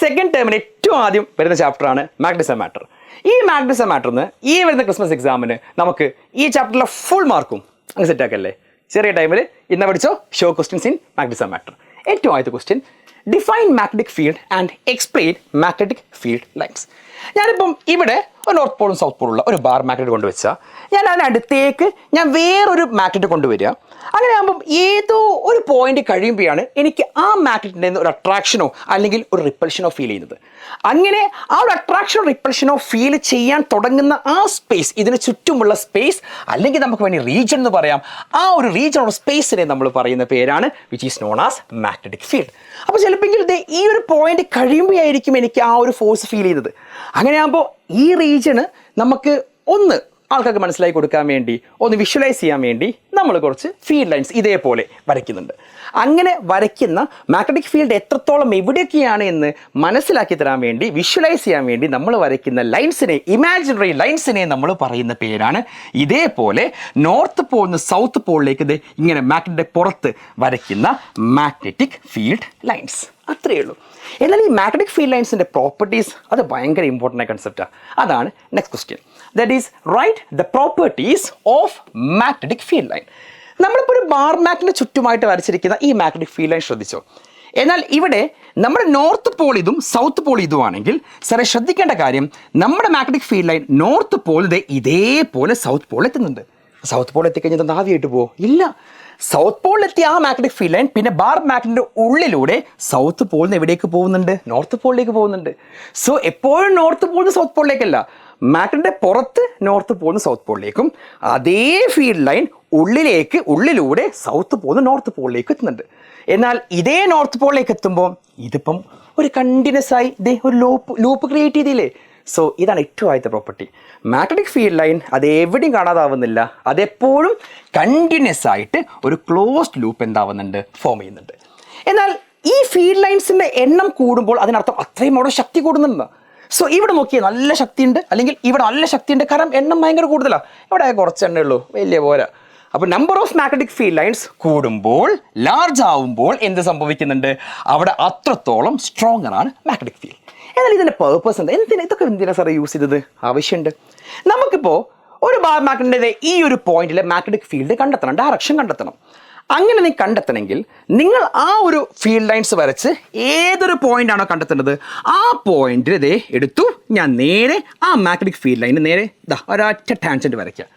Second ടേമിന് ഏറ്റവും ആദ്യം വരുന്ന ചാപ്റ്ററാണ് മാഗ്നറ്റിസം മാറ്റർ. ഈ മാഗ്നറ്റിസം മാറ്ററിന് ഈ വരുന്ന ക്രിസ്മസ് എക്സാമിന് നമുക്ക് ഈ ചാപ്റ്ററിലെ ഫുൾ മാർക്കും അങ്ങ് സെറ്റാക്കല്ലേ. ചെറിയ ടൈമിൽ ഇന്ന് പഠിച്ചോ show questions in magnetism matter. ഏറ്റവും ആദ്യത്തെ question, define magnetic field and explain magnetic field lines. ഞാനിപ്പം ഇവിടെ ഒരു നോർത്ത് പോളും സൗത്ത് പോളുള്ള ഒരു ബാർ മാഗ്നറ്റ് കൊണ്ടുവച്ചാൽ ഞാൻ അതിനടുത്തേക്ക് ഞാൻ വേറൊരു മാഗ്നറ്റ് കൊണ്ടുവരിക. അങ്ങനെ ആകുമ്പം ഏതോ ഒരു പോയിന്റ് കഴിയുമ്പോഴാണ് എനിക്ക് ആ മാഗ്നറ്റിൻ്റെ ഒരു അട്രാക്ഷനോ അല്ലെങ്കിൽ ഒരു റിപ്പൽഷനോ ഫീൽ ചെയ്യുന്നത്. അങ്ങനെ ആ ഒരു അട്രാക്ഷനോ റിപ്പൽഷനോ ഫീൽ ചെയ്യാൻ തുടങ്ങുന്ന ആ സ്പേസ്, ഇതിന് ചുറ്റുമുള്ള സ്പേസ് അല്ലെങ്കിൽ നമുക്ക് വേണ്ടി റീജിയൻ എന്ന് പറയാം, ആ ഒരു റീജിയൻ ഓഫ് സ്പേസിനെ നമ്മൾ പറയുന്ന പേരാണ് which is known as magnetic field. അപ്പോൾ ചിലപ്പോൾ ഈ ഒരു പോയിന്റ് കഴിയുമ്പോഴായിരിക്കും എനിക്ക് ആ ഒരു ഫോഴ്സ് ഫീൽ ചെയ്യുന്നത്. അങ്ങനെയാകുമ്പോൾ ഈ റീജിയന് നമുക്ക് ഒന്ന് ആൾക്കാർക്ക് മനസ്സിലാക്കി കൊടുക്കാൻ വേണ്ടി, ഒന്ന് വിഷ്വലൈസ് ചെയ്യാൻ വേണ്ടി നമ്മൾ കുറച്ച് ഫീൽഡ് ലൈൻസ് ഇതേപോലെ വരയ്ക്കുന്നുണ്ട്. അങ്ങനെ വരയ്ക്കുന്ന മാഗ്നറ്റിക് ഫീൽഡ് എത്രത്തോളം എവിടെയൊക്കെയാണ് എന്ന് മനസ്സിലാക്കി തരാൻ വേണ്ടി, വിഷ്വലൈസ് ചെയ്യാൻ വേണ്ടി നമ്മൾ വരയ്ക്കുന്ന ലൈൻസിനെ, ഇമാജിനറി ലൈൻസിനെ നമ്മൾ പറയുന്ന പേരാണ് ഇതേപോലെ നോർത്ത് പോളിൽ സൗത്ത് പോളിലേക്ക് ഇത് ഇങ്ങനെ മാഗ്നറ്റിൻ്റെ പുറത്ത് വരയ്ക്കുന്ന മാഗ്നറ്റിക് ഫീൽഡ് ലൈൻസ്. അത്രയേ ഉള്ളൂ. എന്നാൽ ഈ മാഗ്നറ്റിക് ഫീൽഡ് ലൈൻസിൻ്റെ പ്രോപ്പർട്ടീസ് അത് ഭയങ്കര ഇമ്പോർട്ടൻ്റ് ആയ കൺസെപ്റ്റാണ്. അതാണ് next question. That is write the properties of magnetic field line. നമ്മളിപ്പോൾ ഒരു ബാർ മാഗ്നറ്റിന് ചുറ്റുമായിട്ട് വരച്ചിരിക്കുന്ന ഈ മാഗ്നറ്റിക് ഫീൽഡ് ലൈൻ ശ്രദ്ധിച്ചോ. എന്നാൽ ഇവിടെ നമ്മുടെ നോർത്ത് പോൾ ഇതും സൗത്ത് പോൾ ഇതുമാണെങ്കിൽ സാറേ ശ്രദ്ധിക്കേണ്ട കാര്യം, നമ്മുടെ magnetic field line north Paul ഇതേപോലെ സൗത്ത് പോൾ എത്തുന്നുണ്ട്. സൗത്ത് പോൾ എത്തിക്കഴിഞ്ഞാൽ ആവിയായിട്ട് പോവോ? ഇല്ല. സൗത്ത് പോളിലെത്തിയ ആ മാഗ്നറ്റിക് ഫീൽഡ് ലൈൻ പിന്നെ ബാർ മാഗ്നറ്റിൻ്റെ ഉള്ളിലൂടെ സൗത്ത് പോളിൽ നിന്ന് എവിടേക്ക് പോകുന്നുണ്ട്? നോർത്ത് പോളിലേക്ക് പോകുന്നുണ്ട്. സോ എപ്പോഴും നോർത്ത് പോളിൽ നിന്ന് സൗത്ത് പോളിലേക്കല്ല, മാഗ്നറ്റിൻ്റെ പുറത്ത് നോർത്ത് പോളിൽ സൗത്ത് പോളിലേക്കും അതേ ഫീൽഡ് ലൈൻ ഉള്ളിലൂടെ സൗത്ത് പോളിൽ നോർത്ത് പോളിലേക്ക് എത്തുന്നുണ്ട്. എന്നാൽ ഇതേ നോർത്ത് പോളിലേക്ക് എത്തുമ്പോൾ ഇതിപ്പം ഒരു കണ്ടിന്യൂസ് ആയി ഒരു ലൂപ്പ് ക്രിയേറ്റ് ചെയ്തില്ലേ. സോ ഇതാണ് ഏറ്റവും ആദ്യത്തെ പ്രോപ്പർട്ടി. മാഗ്നറ്റിക് ഫീൽഡ് ലൈൻ അത് എവിടെയും കാണാതാവുന്നില്ല, അതെപ്പോഴും കണ്ടിന്യൂസ് ആയിട്ട് ഒരു ക്ലോസ്ഡ് ലൂപ്പ് എന്താവുന്നുണ്ട്, ഫോം ചെയ്യുന്നുണ്ട്. എന്നാൽ ഈ ഫീൽഡ് ലൈൻസിൻ്റെ എണ്ണം കൂടുമ്പോൾ അതിനർത്ഥം അത്രയും അവിടെ ശക്തി കൂടുന്നുണ്ട്. സോ ഇവിടെ നോക്കിയാൽ നല്ല ശക്തിയുണ്ട്, അല്ലെങ്കിൽ ഇവിടെ നല്ല ശക്തിയുണ്ട്, കാരണം എണ്ണം ഭയങ്കര കൂടുതലാണ്. ഇവിടെ കുറച്ച് എണ്ണേ ഉള്ളൂ, വലിയ പോരാ. അപ്പോൾ number of magnetic field lines കൂടുമ്പോൾ, ലാർജ് ആവുമ്പോൾ എന്ത് സംഭവിക്കുന്നുണ്ട്? അവിടെ അത്രത്തോളം സ്ട്രോങ്ങർ ആണ് മാഗ്നറ്റിക് ഫീൽഡ്. എന്നാൽ ഇതിൻ്റെ പേർപ്പസ് എന്താ? ഇതൊക്കെ എന്തിനാണ് സാറേ യൂസ് ചെയ്തത്? ആവശ്യമുണ്ട്. നമുക്കിപ്പോൾ ഒരു ബാർ മാഗ്നറ്റിൻ്റെ ഈ ഒരു പോയിന്റിലെ മാഗ്നറ്റിക് ഫീൽഡ് കണ്ടെത്തണം, ഡയറക്ഷൻ കണ്ടെത്തണം. അങ്ങനെ നീ കണ്ടെത്തണമെങ്കിൽ നിങ്ങൾ ആ ഒരു ഫീൽഡ് ലൈൻസ് വരച്ച് ഏതൊരു പോയിന്റ് ആണോ കണ്ടെത്തേണ്ടത് ആ പോയിന്റിൽ എടുത്തു ഞാൻ നേരെ ആ മാഗ്നറ്റിക് ഫീൽഡ് ലൈന് നേരെ ഒരൊറ്റ ടാൻജന്റ് വരയ്ക്കുക.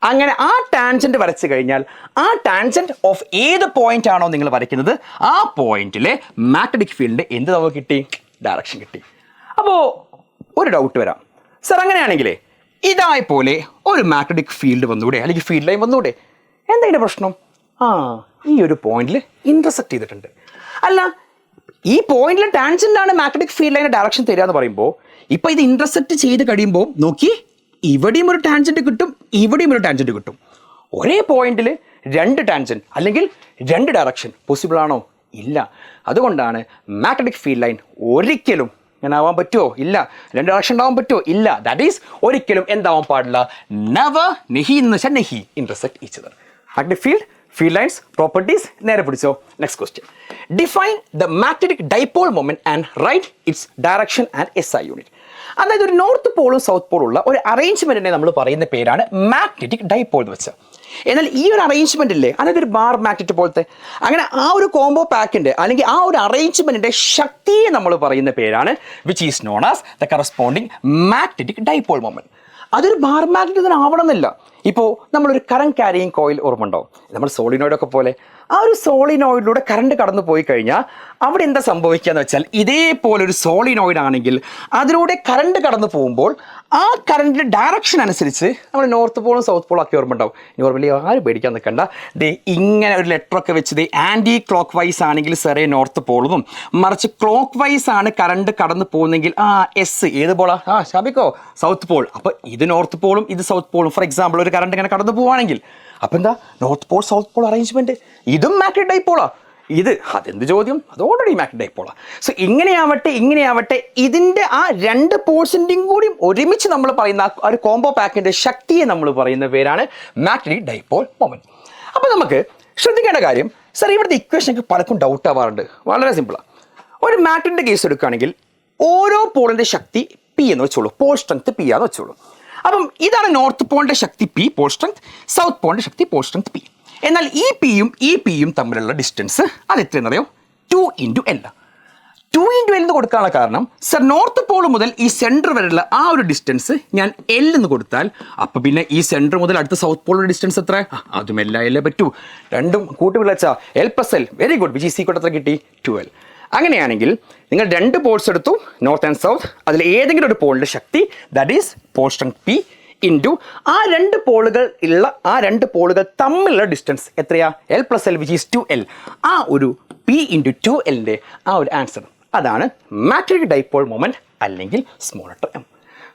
അങ്ങനെ ആ ടാൻജന്റ് വരച്ചു കഴിഞ്ഞാൽ ആ ടാൻജന്റ് ഓഫ് ഏത് പോയിന്റ് ആണോ നിങ്ങൾ വരയ്ക്കുന്നത് ആ പോയിന്റിലെ മാഗ്നറ്റിക് ഫീൽഡിൻ്റെ എന്ത് നമുക്ക് കിട്ടി? ഡയറക്ഷൻ കിട്ടി. അപ്പോൾ ഒരു ഡൗട്ട് വരാം, സാർ അങ്ങനെയാണെങ്കിലേ ഇതേപോലെ ഒരു മാഗ്നറ്റിക് ഫീൽഡ് വന്നൂടെ, അല്ലെങ്കിൽ ഫീൽഡ് ലൈൻ വന്നൂടെ? എന്താ ഇതിൻ്റെ പ്രശ്നം? ഈ ഒരു പോയിന്റിൽ ഇന്റർസെക്ട് ചെയ്തിട്ടുണ്ട്. അല്ല, ഈ പോയിന്റിൽ ടാൻജന്റാണ് മാഗ്നറ്റിക് ഫീൽഡ് ലൈൻ്റെ ഡയറക്ഷൻ തരിക എന്ന് പറയുമ്പോൾ, ഇപ്പം ഇത് ഇന്റർസെക്ട് ചെയ്ത് കഴിയുമ്പോൾ നോക്കി, ഇവിടെയും ഒരു ടാൻജന്റ് കിട്ടും, ഇവിടെയും ഒരു ടാൻജന്റ് കിട്ടും. ഒരേ പോയിന്റിൽ രണ്ട് ടാൻജന്റ് അല്ലെങ്കിൽ രണ്ട് ഡയറക്ഷൻ പോസിബിൾ ആണോ? ഇല്ല. അതുകൊണ്ടാണ് മാഗ്നറ്റിക് ഫീൽഡ് ലൈൻ ഒരിക്കലും ഇങ്ങനെ ആവാൻ പറ്റുമോ? ഇല്ല. രണ്ട് ഡയറക്ഷൻ ഉണ്ടാവാൻ പറ്റുമോ? ഇല്ല. ദാറ്റ് ഈസ് ഒരിക്കലും എന്താവാൻ പാടില്ല, നെവർ, നെഹി എന്ന് വെച്ചാൽ നെഹി, intersect each other. Magnetic field lines properties നേരെ പിടിച്ചോ. Next question, define the magnetic dipole moment and write its direction and SI unit. അതായത് ഒരു നോർത്ത് പോളും സൗത്ത് പോളും ഉള്ള ഒരു അറേഞ്ച്മെന്റിനെ നമ്മൾ പറയുന്ന പേരാണ് മാഗ്നറ്റിക് ഡൈപോൾ എന്ന് വെച്ചാൽ. എന്നാൽ ഈ ഒരു അറേഞ്ച്മെന്റ് ഇല്ലേ, അതായത് ഒരു ബാർ മാഗ്നറ്റ് പോലത്തെ, അങ്ങനെ ആ ഒരു കോംബോ പാക്കിന്റെ അല്ലെങ്കിൽ ആ ഒരു അറേഞ്ച്മെന്റിന്റെ ശക്തിയെ നമ്മൾ പറയുന്ന പേരാണ് which is known as the corresponding magnetic dipole moment. അതൊരു ബാർ മാഗ്നറ്റ് തന്നെ ആവണമെന്നില്ല. ഇപ്പോൾ നമ്മളൊരു കറന്റ് ക്യാരിയിങ് കോയിൽ ഓർമ്മ ഉണ്ടാവും, നമ്മൾ സോളിനോയിഡൊക്കെ പോലെ. ആ ഒരു സോളിനോയിഡിലൂടെ കറണ്ട് കടന്നു പോയി കഴിഞ്ഞാൽ അവിടെ എന്താ സംഭവിക്കുക എന്ന് വെച്ചാൽ, ഇതേപോലെ ഒരു സോളിനോയിഡ് ആണെങ്കിൽ അതിലൂടെ കറണ്ട് കടന്നു പോകുമ്പോൾ ആ കറണ്ടിൻ്റെ ഡയറക്ഷൻ അനുസരിച്ച് നമ്മൾ നോർത്ത് പോളും സൗത്ത് പോളും ഒക്കെ ഓർമ്മ ഉണ്ടാവും. നോർമലി ആരും പേടിക്കാൻ നിൽക്കണ്ട. ഇങ്ങനെ ഒരു ലെറ്ററൊക്കെ വെച്ച് ആൻറ്റി ക്ലോക്ക് വൈസ് ആണെങ്കിൽ സാറേ നോർത്ത് പോളും, മറിച്ച് ക്ലോക്ക് വൈസ് ആണ് കറണ്ട് കടന്നു പോകുന്നെങ്കിൽ എസ് ഏത് പോളാ? ശാബിക്കോ സൗത്ത് പോൾ. അപ്പോൾ ഇത് നോർത്ത് പോളും ഇത് സൗത്ത് പോളും. ഫോർ എക്സാമ്പിൾ ഒരു കറണ്ട് ഇങ്ങനെ കടന്നു പോവുകയാണെങ്കിൽ അപ്പോൾ എന്താ, north Paul south Paul arrangement. ഇതും മാഗ്നറ്റിക് ഡൈപോളാ. അതെന്ത് ചോദ്യം? അത് ഓൾറെഡി മാഗ്നറ്റിക് ഡൈപോളാ. സോ ഇങ്ങനെയാവട്ടെ ഇതിൻ്റെ ആ രണ്ട് പോൾസിൻ്റെയും കൂടി ഒരുമിച്ച് നമ്മൾ പറയുന്ന ആ ഒരു കോംബോ പാക്കിൻ്റെ ശക്തിയെ നമ്മൾ പറയുന്ന പേരാണ് മാഗ്നറ്റിക് ഡൈപോൾ മൊമെന്റ്. അപ്പോൾ നമുക്ക് ശ്രദ്ധിക്കേണ്ട കാര്യം, സാർ ഇവിടുത്തെ ഇക്വേഷൻ പലർക്കും ഡൗട്ട് ആവാറുണ്ട്. വളരെ സിമ്പിളാണ്. ഒരു മാഗ്നറ്റിൻ്റെ കേസ് എടുക്കുകയാണെങ്കിൽ ഓരോ പോളിൻ്റെ ശക്തി പി എന്ന് വെച്ചോളൂ, പോൾ സ്ട്രെങ്ത് പി ആന്ന് വെച്ചോളൂ. അപ്പം ഇതാണ് നോർത്ത് പോളിൻ്റെ ശക്തി പി, പോൾ സ്ട്രെങ്ത്, സൗത്ത് പോളിൻ്റെ ശക്തി പോൾ സ്ട്രെങ്ത് പി. എന്നാൽ ഈ പിയും തമ്മിലുള്ള ഡിസ്റ്റൻസ് അത് എത്രയെന്ന് അറിയോ? 2 × L. 2 × L എന്ന് കൊടുക്കാനുള്ള കാരണം സർ, നോർത്ത് പോൾ മുതൽ ഈ സെൻറ്റർ വരെയുള്ള ആ ഒരു ഡിസ്റ്റൻസ് ഞാൻ L എന്ന് കൊടുത്താൽ അപ്പോൾ പിന്നെ ഈ സെൻറ്റർ മുതൽ അടുത്ത സൗത്ത് പോളിൻ്റെ ഡിസ്റ്റൻസ് എത്ര? അതും L പറ്റൂ. രണ്ടും കൂട്ടി വിളിച്ചാൽ L+L, very good, which is equal എത്ര കിട്ടി? 2L. അങ്ങനെയാണെങ്കിൽ നിങ്ങൾ 2 പോൾസ് എടുത്തു, നോർത്ത് ആൻഡ് സൗത്ത്, അതിൽ ഏതെങ്കിലും ഒരു പോളിൻ്റെ ശക്തി that is pole strength P into ആ 2 പോളുകൾ ഉള്ള ആ 2 പോളുകൾ തമ്മിലുള്ള ഡിസ്റ്റൻസ് എത്രയാ? L+L, which is 2L. ആ ഒരു P × 2L ആ ഒരു ആൻസർ, അതാണ് മാഗ്നറ്റിക് ഡൈപോൾ മൊമെൻറ്റ് അല്ലെങ്കിൽ സ്മോൾ ലെറ്റർ M.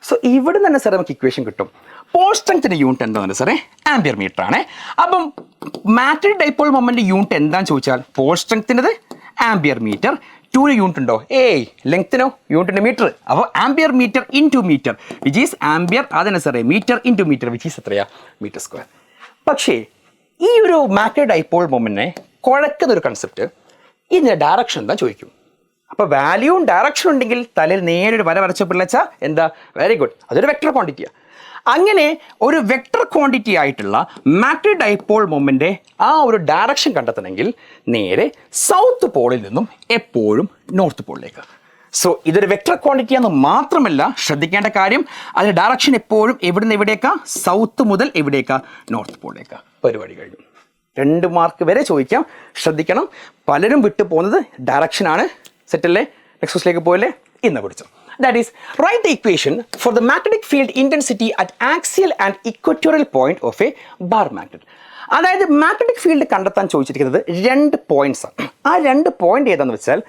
സോ ഇവിടെ തന്നെ സാറേ നമുക്ക് ഇക്വേഷൻ കിട്ടും. പോൾ സ്ട്രെങ്ത്തിൻ്റെ യൂണിറ്റ് എന്താണെന്ന് സാറേ? ആംപിയർ മീറ്റർ ആണ്. അപ്പം മാഗ്നറ്റിക് ഡൈപോൾ മൊമെൻറ്റ് യൂണിറ്റ് എന്താണെന്ന് ചോദിച്ചാൽ പോൾ സ്ട്രെങ്ത്തിൻ്റെത് ആംപിയർ മീറ്റർ. 2 യൂണിറ്റ് ഉണ്ടോ? ലെങ്ത്തിനോ? യൂണിറ്റിൻ്റെ മീറ്റർ. അപ്പോൾ ampere metre into metre which is ampere, അതന്നെ സാറേ metre into metre which is എത്രയാ? Metre square. പക്ഷേ ഈ ഒരു മാഗ്നറ്റിക് ഡൈപോൾ മൊമെൻറ്റിനെ കുഴക്കുന്നൊരു കൺസെപ്റ്റ്, ഇതിൻ്റെ ഡയറക്ഷൻ എന്താ ചോദിക്കും. അപ്പോൾ വാല്യൂവും ഡയറക്ഷൻ ഉണ്ടെങ്കിൽ തലയിൽ നേരൊരു വര വരച്ച പിള്ളച്ചാൽ എന്താ? വെരി ഗുഡ്, അതൊരു വെക്ടർ ക്വാണ്ടിറ്റിയാണ്. അങ്ങനെ ഒരു വെക്ടർ ക്വാണ്ടിറ്റി ആയിട്ടുള്ള മാഗ്നറ്റിക് ഡൈപോൾ മൊമെൻ്റ് ആ ഒരു ഡയറക്ഷൻ കണ്ടെത്തണമെങ്കിൽ നേരെ സൗത്ത് പോളിൽ നിന്നും എപ്പോഴും നോർത്ത് പോളിലേക്ക്. സോ ഇതൊരു വെക്ടർ ക്വാണ്ടിറ്റി ആണെന്ന് മാത്രമല്ല ശ്രദ്ധിക്കേണ്ട കാര്യം, അതിൻ്റെ ഡയറക്ഷൻ എപ്പോഴും എവിടെ നിന്ന് എവിടേക്കാ? സൗത്ത് മുതൽ എവിടേക്കാ? നോർത്ത് പോളിലേക്കാ. പരിപാടി കഴിഞ്ഞു. 2 മാർക്ക് വരെ ചോദിക്കാം, ശ്രദ്ധിക്കണം. പലരും വിട്ടു പോകുന്നത് ഡയറക്ഷനാണ്. സെറ്റല്ലേ? നെക്സ്റ്റ് ക്വസ്റ്റിലേക്ക് പോയല്ലേ? ഇന്ന് പഠിച്ചു. That is, write the equation for the magnetic field intensity at axial and equatorial point of a bar magnet. അതായത് മാഗ്നറ്റിക് ഫീൽഡ് കണ്ടെത്താൻ ചോദിച്ചിരിക്കുന്നത് 2 പോയിന്റ്സ് ആണ്. ആ 2 പോയിന്റ് ഏതാണെന്ന് വെച്ചാൽ,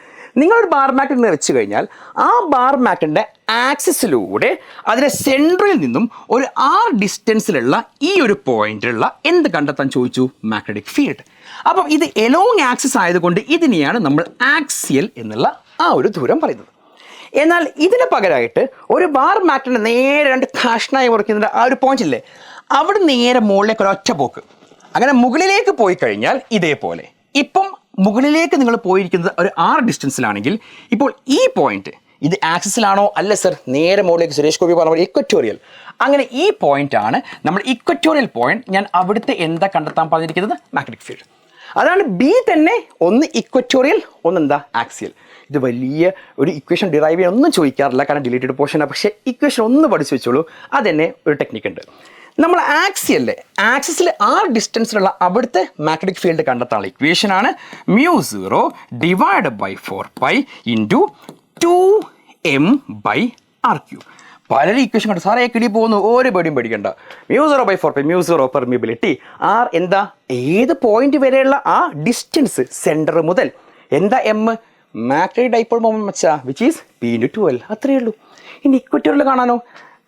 നിങ്ങളൊരു ബാർ മാഗ്നറ്റിനെ വെച്ച് കഴിഞ്ഞാൽ ആ ബാർ മാഗ്നറ്റിൻ്റെ ആക്സിസിലൂടെ അതിൻ്റെ സെൻട്രൽ നിന്നും ഒരു R ഡിസ്റ്റൻസിലുള്ള ഈ ഒരു പോയിന്റിലുള്ള എന്ത് കണ്ടെത്താൻ ചോദിച്ചു? Magnetic field. അപ്പം ഇത് എലോങ് ആക്സിസ് ആയതുകൊണ്ട് ഇതിനെയാണ് നമ്മൾ ആക്സിയൽ എന്നുള്ള ആ ഒരു ദൂരം പറയുന്നത്. എന്നാൽ ഇതിന് പകരമായിട്ട് ഒരു ബാർ മാഗ്നറ്റിനെ നേരെ 2 കഷ്ണമായി മുറിക്കുന്നതിൻ്റെ ആ ഒരു പോയിന്റ് ഇല്ലേ, അവിടെ നേരെ മുകളിലേക്ക് ഒരൊറ്റ പോക്ക്. അങ്ങനെ മുകളിലേക്ക് പോയി കഴിഞ്ഞാൽ ഇതേപോലെ. ഇപ്പം മുകളിലേക്ക് നിങ്ങൾ പോയിരിക്കുന്നത് ഒരു R ഡിസ്റ്റൻസിലാണെങ്കിൽ ഇപ്പോൾ ഈ പോയിന്റ് ഇത് ആക്സിസിലാണോ? അല്ല സർ, നേരെ മുകളിലേക്ക് സുരേഷ് ഗോപി പറഞ്ഞ ഇക്വറ്റോറിയൽ. അങ്ങനെ ഈ പോയിന്റ് ആണ് നമ്മൾ ഇക്വറ്റോറിയൽ പോയിന്റ്. ഞാൻ അവിടുത്തെ എന്താ കണ്ടെത്താൻ പറഞ്ഞിരിക്കുന്നത്? Magnetic field. അതാണ് ബി തന്നെ, ഒന്ന് ഇക്വറ്റോറിയൽ, ഒന്നെന്താ? ആക്സിയൽ. ഇത് വലിയ ഒരു ഇക്വേഷൻ ഡിറൈവ് ചെയ്യാൻ ഒന്നും ചോദിക്കാറില്ല, കാരണം ഡിലീറ്റഡ് പോർഷനാണ്. പക്ഷേ ഇക്വേഷൻ ഒന്ന് പഠിച്ചു വെച്ചോളൂ. അതുതന്നെ ഒരു ടെക്നിക്ക് ഉണ്ട്. നമ്മൾ ആക്സിസിൽ R ഡിസ്റ്റൻസിലുള്ള അവിടുത്തെ മാഗ്നറ്റിക് ഫീൽഡ് കണ്ടെത്താനുള്ള ഇക്വേഷനാണ് μ0 / 4π × 2m/r³. പലരും ഇക്വേഷൻ കണ്ടു സാറേ കിളി പോകുന്നു, ഒരു പേടിയും പേടിക്കണ്ട. μ0 / 4π, μ0 പെർമിബിലിറ്റി, R എന്താ? ഏത് പോയിന്റ് വരെയുള്ള ആ ഡിസ്റ്റൻസ് സെൻറ്റർ മുതൽ. എന്താ M? മാഗ്നറ്റിക് ഡൈപോൾ മൊമെന്റ് വെച്ചാൽ വിച്ച് ഈസ് P × 2L. അത്രയേ ഉള്ളൂ. ഇനി ഇക്വറ്റോറിയൽ കാണാനോ?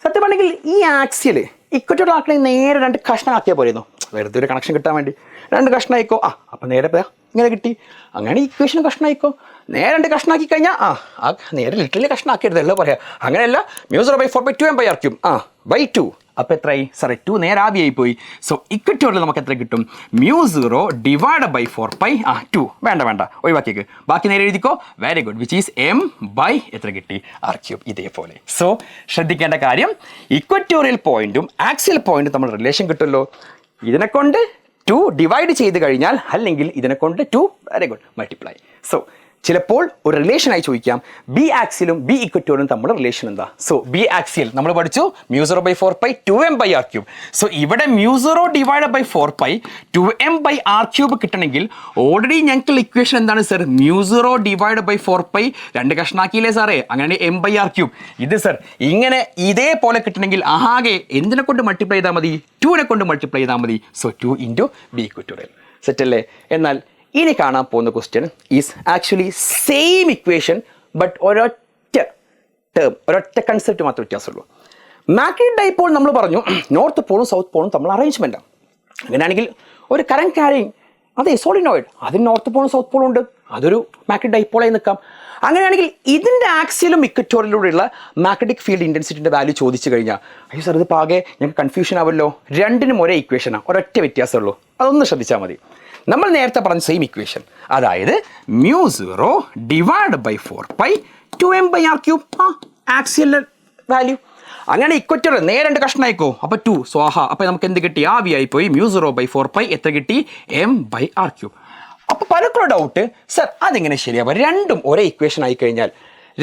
സത്യം പറഞ്ഞെങ്കിൽ ഈ ആക്സിയൽ ഇക്വറ്റോറിയൽ ആക്കണമെങ്കിൽ നേരെ 2 കഷ്ണം ആക്കിയാൽ പോരുന്നു. വെറുതെ ഒരു കണക്ഷൻ കിട്ടാൻ വേണ്ടി 2 കഷ്ണം ആയിക്കോ. അപ്പം നേരെ ഇങ്ങനെ കിട്ടി. അങ്ങനെ ഇക്വേഷൻ കഷ്ണം ആയിക്കോ. നേരെ 2 കഷ്ണമാക്കി കഴിഞ്ഞാൽ നേരെ ലിറ്ററലി കഷ്ണം ആക്കിയതല്ലോ പറയാം. അങ്ങനെയല്ല, μ0 / 4π 2m/r³/2. അപ്പോൾ എത്രയായി സാറേ? 2 നേരെ ആദ്യമായി പോയി. സോ ഇക്വറ്റോറിയൽ നമുക്ക് എത്ര കിട്ടും? μ0 / 4π 2. വേണ്ട ഒഴിവാക്കിയേക്ക്, ബാക്കി നേരെ എഴുതിക്കോ. Very good, which is m/ എത്ര കിട്ടി? r³. ഇതേപോലെ. സോ ശ്രദ്ധിക്കേണ്ട കാര്യം, ഇക്വറ്റോറിയൽ പോയിന്റും ആക്സിയൽ പോയിന്റും നമ്മൾ റിലേഷൻ കിട്ടുമല്ലോ. ഇതിനെ കൊണ്ട് 2 ഡിവൈഡ് ചെയ്ത് കഴിഞ്ഞാൽ, അല്ലെങ്കിൽ ഇതിനെ കൊണ്ട് 2 വെരി ഗുഡ് മൾട്ടിപ്ലൈ. സോ ചിലപ്പോൾ ഒരു റിലേഷനായി ചോദിക്കാം, ബി ആക്സിലും ബി ഇക്വറ്റോറിയലും തമ്മിലുള്ള റിലേഷൻ എന്താ? സോ ബി ആക്സിയൽ നമ്മൾ പഠിച്ചു μ0 / 4π 2m/r³. സോ ഇവിടെ μ0 / 4π 2m/r³ കിട്ടണമെങ്കിൽ ഓൾറെഡി ഞങ്ങൾക്ക് ഇക്വേഷൻ എന്താണ് സർ? μ0 / 4π 2 കഷ്ണാക്കിയില്ലേ സാറേ? അങ്ങനെ m/r³. ഇത് സർ ഇങ്ങനെ ഇതേപോലെ കിട്ടണമെങ്കിൽ ആകെ എന്തിനെ കൊണ്ട് മൾട്ടിപ്ലൈ ചെയ്താൽ മതി? 2നെ കൊണ്ട് മൾട്ടിപ്ലൈ ചെയ്താൽ മതി. So 2 × B equatorial. സെറ്റല്ലേ? എന്നാൽ ഇനി കാണാൻ പോകുന്ന question is actually same equation, but ഒരൊറ്റ കൺസെപ്റ്റ് മാത്രമേ വ്യത്യാസമുള്ളൂ. മാഗ്നറ്റിക് ഡൈപോൾ നമ്മൾ പറഞ്ഞു നോർത്ത് പോളും സൗത്ത് പോളും തമ്മിൽ അറേഞ്ച്മെൻറ്റാണ്. അങ്ങനെയാണെങ്കിൽ ഒരു കറന്റ് ക്യാരിങ്, അതെ സോളിനോയിഡ്, അതിന് നോർത്ത് പോളും സൗത്ത് പോളും ഉണ്ട്, അതൊരു മാഗ്നറ്റിക് ഡൈപോളായി നിൽക്കാം. അങ്ങനെയാണെങ്കിൽ ഇതിൻ്റെ ആക്സിലും ഇക്വറ്റോറിയലൂടെയുള്ള മാഗ്നറ്റിക് ഫീൽഡ് ഇൻറ്റൻസിറ്റിൻ്റെ വാല്യൂ ചോദിച്ചു കഴിഞ്ഞാൽ, അയ്യോ സാർ ഇത് പാകെ ഞങ്ങൾക്ക് കൺഫ്യൂഷൻ ആവല്ലോ. 2നും ഒരേ ഇക്വേഷനാണ്, ഒരൊറ്റ വ്യത്യാസമുള്ളൂ. അതൊന്ന് ശ്രദ്ധിച്ചാൽ മതി. നമ്മൾ നേരത്തെ പറഞ്ഞ സെയിം ഇക്വേഷൻ, അതായത് μ0 / 4π 2m/r3 ആക്സിയൽ വാല്യൂ. അങ്ങനെ ഇക്വറ്റർ നേരെ രണ്ട് കഷ്ണമായിക്കോ. അപ്പോൾ 2 സ്വാഹ. അപ്പോൾ നമുക്ക് എന്ത് കിട്ടി? ആ വി ആയി പോയി μ0/4π. എത്ര കിട്ടി? m/r3. അപ്പോൾ പലർക്കും ഡൗട്ട്, സർ അതെങ്ങനെ ശരിയാവുക? രണ്ടും ഒരേ ഇക്വേഷൻ ആയി കഴിഞ്ഞാൽ,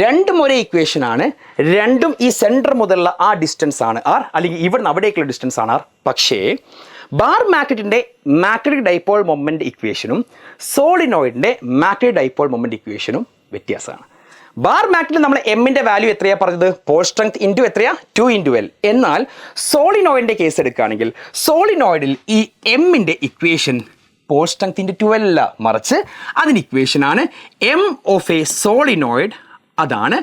രണ്ടും ഒരേ ഇക്വേഷൻ ആണ്, രണ്ടും ഈ സെൻറ്റർ മുതലുള്ള ആ ഡിസ്റ്റൻസ് ആണ് ആർ, അല്ലെങ്കിൽ ഇവിടുന്ന് അവിടേക്കുള്ള ഡിസ്റ്റൻസ് ആണ് ആർ. പക്ഷേ ബാർ മാഗ്നറ്റിൻ്റെ മാഗ്നറ്റിക് ഡൈപോൾ മൊമെൻറ്റ് ഇക്വേഷനും സോളിനോയിഡിൻ്റെ മാഗ്നറ്റിക് ഡൈപോൾ മൊമെൻറ്റ് ഇക്വേഷനും വ്യത്യാസമാണ്. ബാർ മാഗ്നറ്റിൽ നമ്മൾ എമ്മിൻ്റെ വാല്യൂ എത്രയാണ് പറഞ്ഞത്? പോൾ സ്ട്രെങ്ത് ഇൻറ്റു എത്രയാ? 2 × L. എന്നാൽ സോളിനോയിഡിൻ്റെ കേസ് എടുക്കുകയാണെങ്കിൽ സോളിനോയിഡിൽ ഈ എമ്മിൻ്റെ equation pole strength into 2L അല്ല, മറിച്ച് അതിന് ഇക്വേഷനാണ് എം ഓഫ് എ സോളിനോയിഡ്. അതാണ്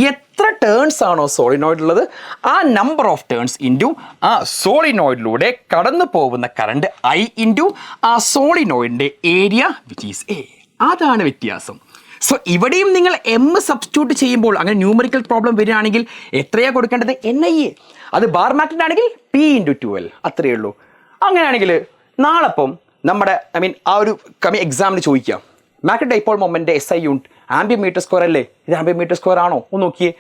എത്ര ടേൺസ് ആണോ സോളിനോയിഡ് ഉള്ളത് ആ നമ്പർ ഓഫ് ടേൺസ് ഇൻറ്റു ആ സോളിനോയിഡിലൂടെ കടന്നു പോകുന്ന കറണ്ട് I ഇൻറ്റു ആ സോളിനോയിഡിൻ്റെ ഏരിയ വിച്ച് ഈസ് എ. അതാണ് വ്യത്യാസം. സോ ഇവിടെയും നിങ്ങൾ എം സബ്സ്റ്റിറ്റ്യൂട്ട് ചെയ്യുമ്പോൾ അങ്ങനെ ന്യൂമറിക്കൽ പ്രോബ്ലം വരികയാണെങ്കിൽ എത്രയാണ് കൊടുക്കേണ്ടത്? NIA. അത് ബാർ മാഗ്നറ്റ് ആണെങ്കിൽ P × 2L, അത്രയേ ഉള്ളൂ. അങ്ങനെയാണെങ്കിൽ നാളെപ്പം നമ്മുടെ ആ ഒരു എക്സാമിന് ചോദിക്കാം, magnetic dipole moment SI unit ampere metre square അല്ലേ? ഇത് ആംബിയർ മീറ്റർ സ്ക്വയർ ആണോ? ഒന്ന് നോക്കിയേ.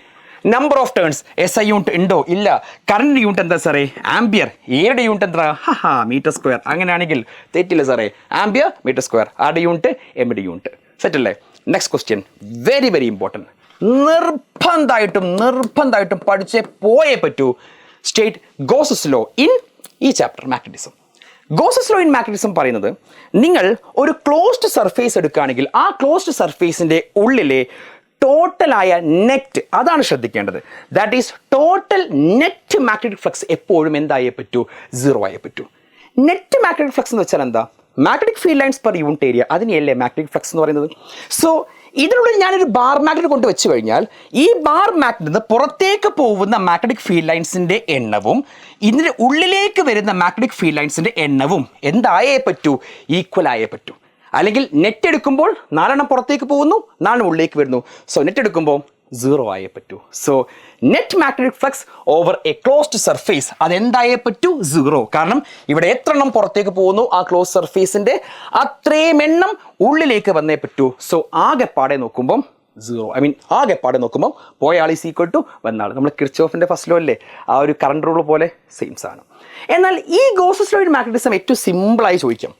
Number of turns SI unit ഉണ്ടോ? ഇല്ല. കറണ്ട് യൂണിറ്റ് എന്താ സാറേ? ആംബിയർ. ഏയുടെ യൂണിറ്റ് എന്താ? Metre square. അങ്ങനെയാണെങ്കിൽ തെറ്റില്ല സാറേ, ആംബിയർ മീറ്റർ സ്ക്വയർ. ആരുടെ യൂണിറ്റ്? എമ്മിൻ്റെ യൂണിറ്റ്. സെറ്റ് അല്ലേ? Next question, very very important. നിർബന്ധമായിട്ടും പഠിച്ചേ പോയേ പറ്റൂ. സ്റ്റേറ്റ് ഗോസസ് ലോ ഇൻ ഈ chapter magnetism. Gauss's law in magnetism പറയുന്നത്, നിങ്ങൾ ഒരു ക്ലോസ്ഡ് സർഫേസ് എടുക്കുകയാണെങ്കിൽ ആ ക്ലോസ്ഡ് സർഫേസിൻ്റെ ഉള്ളിലെ ടോട്ടലായ നെറ്റ്, അതാണ് ശ്രദ്ധിക്കേണ്ടത്. That is total net magnetic flux എപ്പോഴും എന്തായേ പറ്റൂ? 0 ആയേ പറ്റൂ. നെറ്റ് മാഗ്നറ്റിക് ഫ്ലക്സ് എന്ന് വെച്ചാൽ എന്താ? Magnetic field lines per unit area, അതിനെയല്ലേ മാഗ്നറ്റിക് ഫ്ലക്സ് എന്ന് പറയുന്നത്. സോ ഇതിനുള്ളിൽ ഞാനൊരു ബാർ മാഗ്നറ്റ് കൊണ്ട് വെച്ച് കഴിഞ്ഞാൽ ഈ ബാർ മാഗ്നറ്റിൽ നിന്ന് പുറത്തേക്ക് പോകുന്ന മാഗ്നറ്റിക് ഫീൽഡ് ലൈൻസിൻ്റെ എണ്ണവും ഇതിൻ്റെ ഉള്ളിലേക്ക് വരുന്ന മാഗ്നറ്റിക് ഫീൽഡ് ലൈൻസിൻ്റെ എണ്ണവും എന്തായേ പറ്റൂ? ഈക്വൽ ആയേ പറ്റൂ. അല്ലെങ്കിൽ നെറ്റ് എടുക്കുമ്പോൾ 4 പുറത്തേക്ക് പോകുന്നു, 4 ഉള്ളിലേക്ക് വരുന്നു. സോ നെറ്റ് എടുക്കുമ്പോൾ 0 ആയേ പറ്റൂ. So net magnetic flux over a closed surface അതെന്തായേ പറ്റൂ? 0. കാരണം ഇവിടെ എത്ര എണ്ണം പുറത്തേക്ക് പോകുന്നു ആ ക്ലോസ് സർഫേസിൻ്റെ അത്രയും എണ്ണം ഉള്ളിലേക്ക് വന്നേ പറ്റൂ. സോ ആകെപ്പാടെ നോക്കുമ്പം 0. ആകെപ്പാടെ നോക്കുമ്പോൾ പോയ ആൾ ഈസ് ഈക്വൽ ടു വന്ന ആൾ. നമ്മൾ കിർച്ചോഫിൻ്റെ ഫസ്റ്റ് ലോ അല്ലേ, ആ ഒരു കറണ്ട് റൂൾ പോലെ സെയിം സാധനം. എന്നാൽ ഈ ഗോസസ് ലോ ഇൻ മാഗ്നറ്റിസം ഏറ്റവും സിമ്പിളായി ചോദിക്കാം.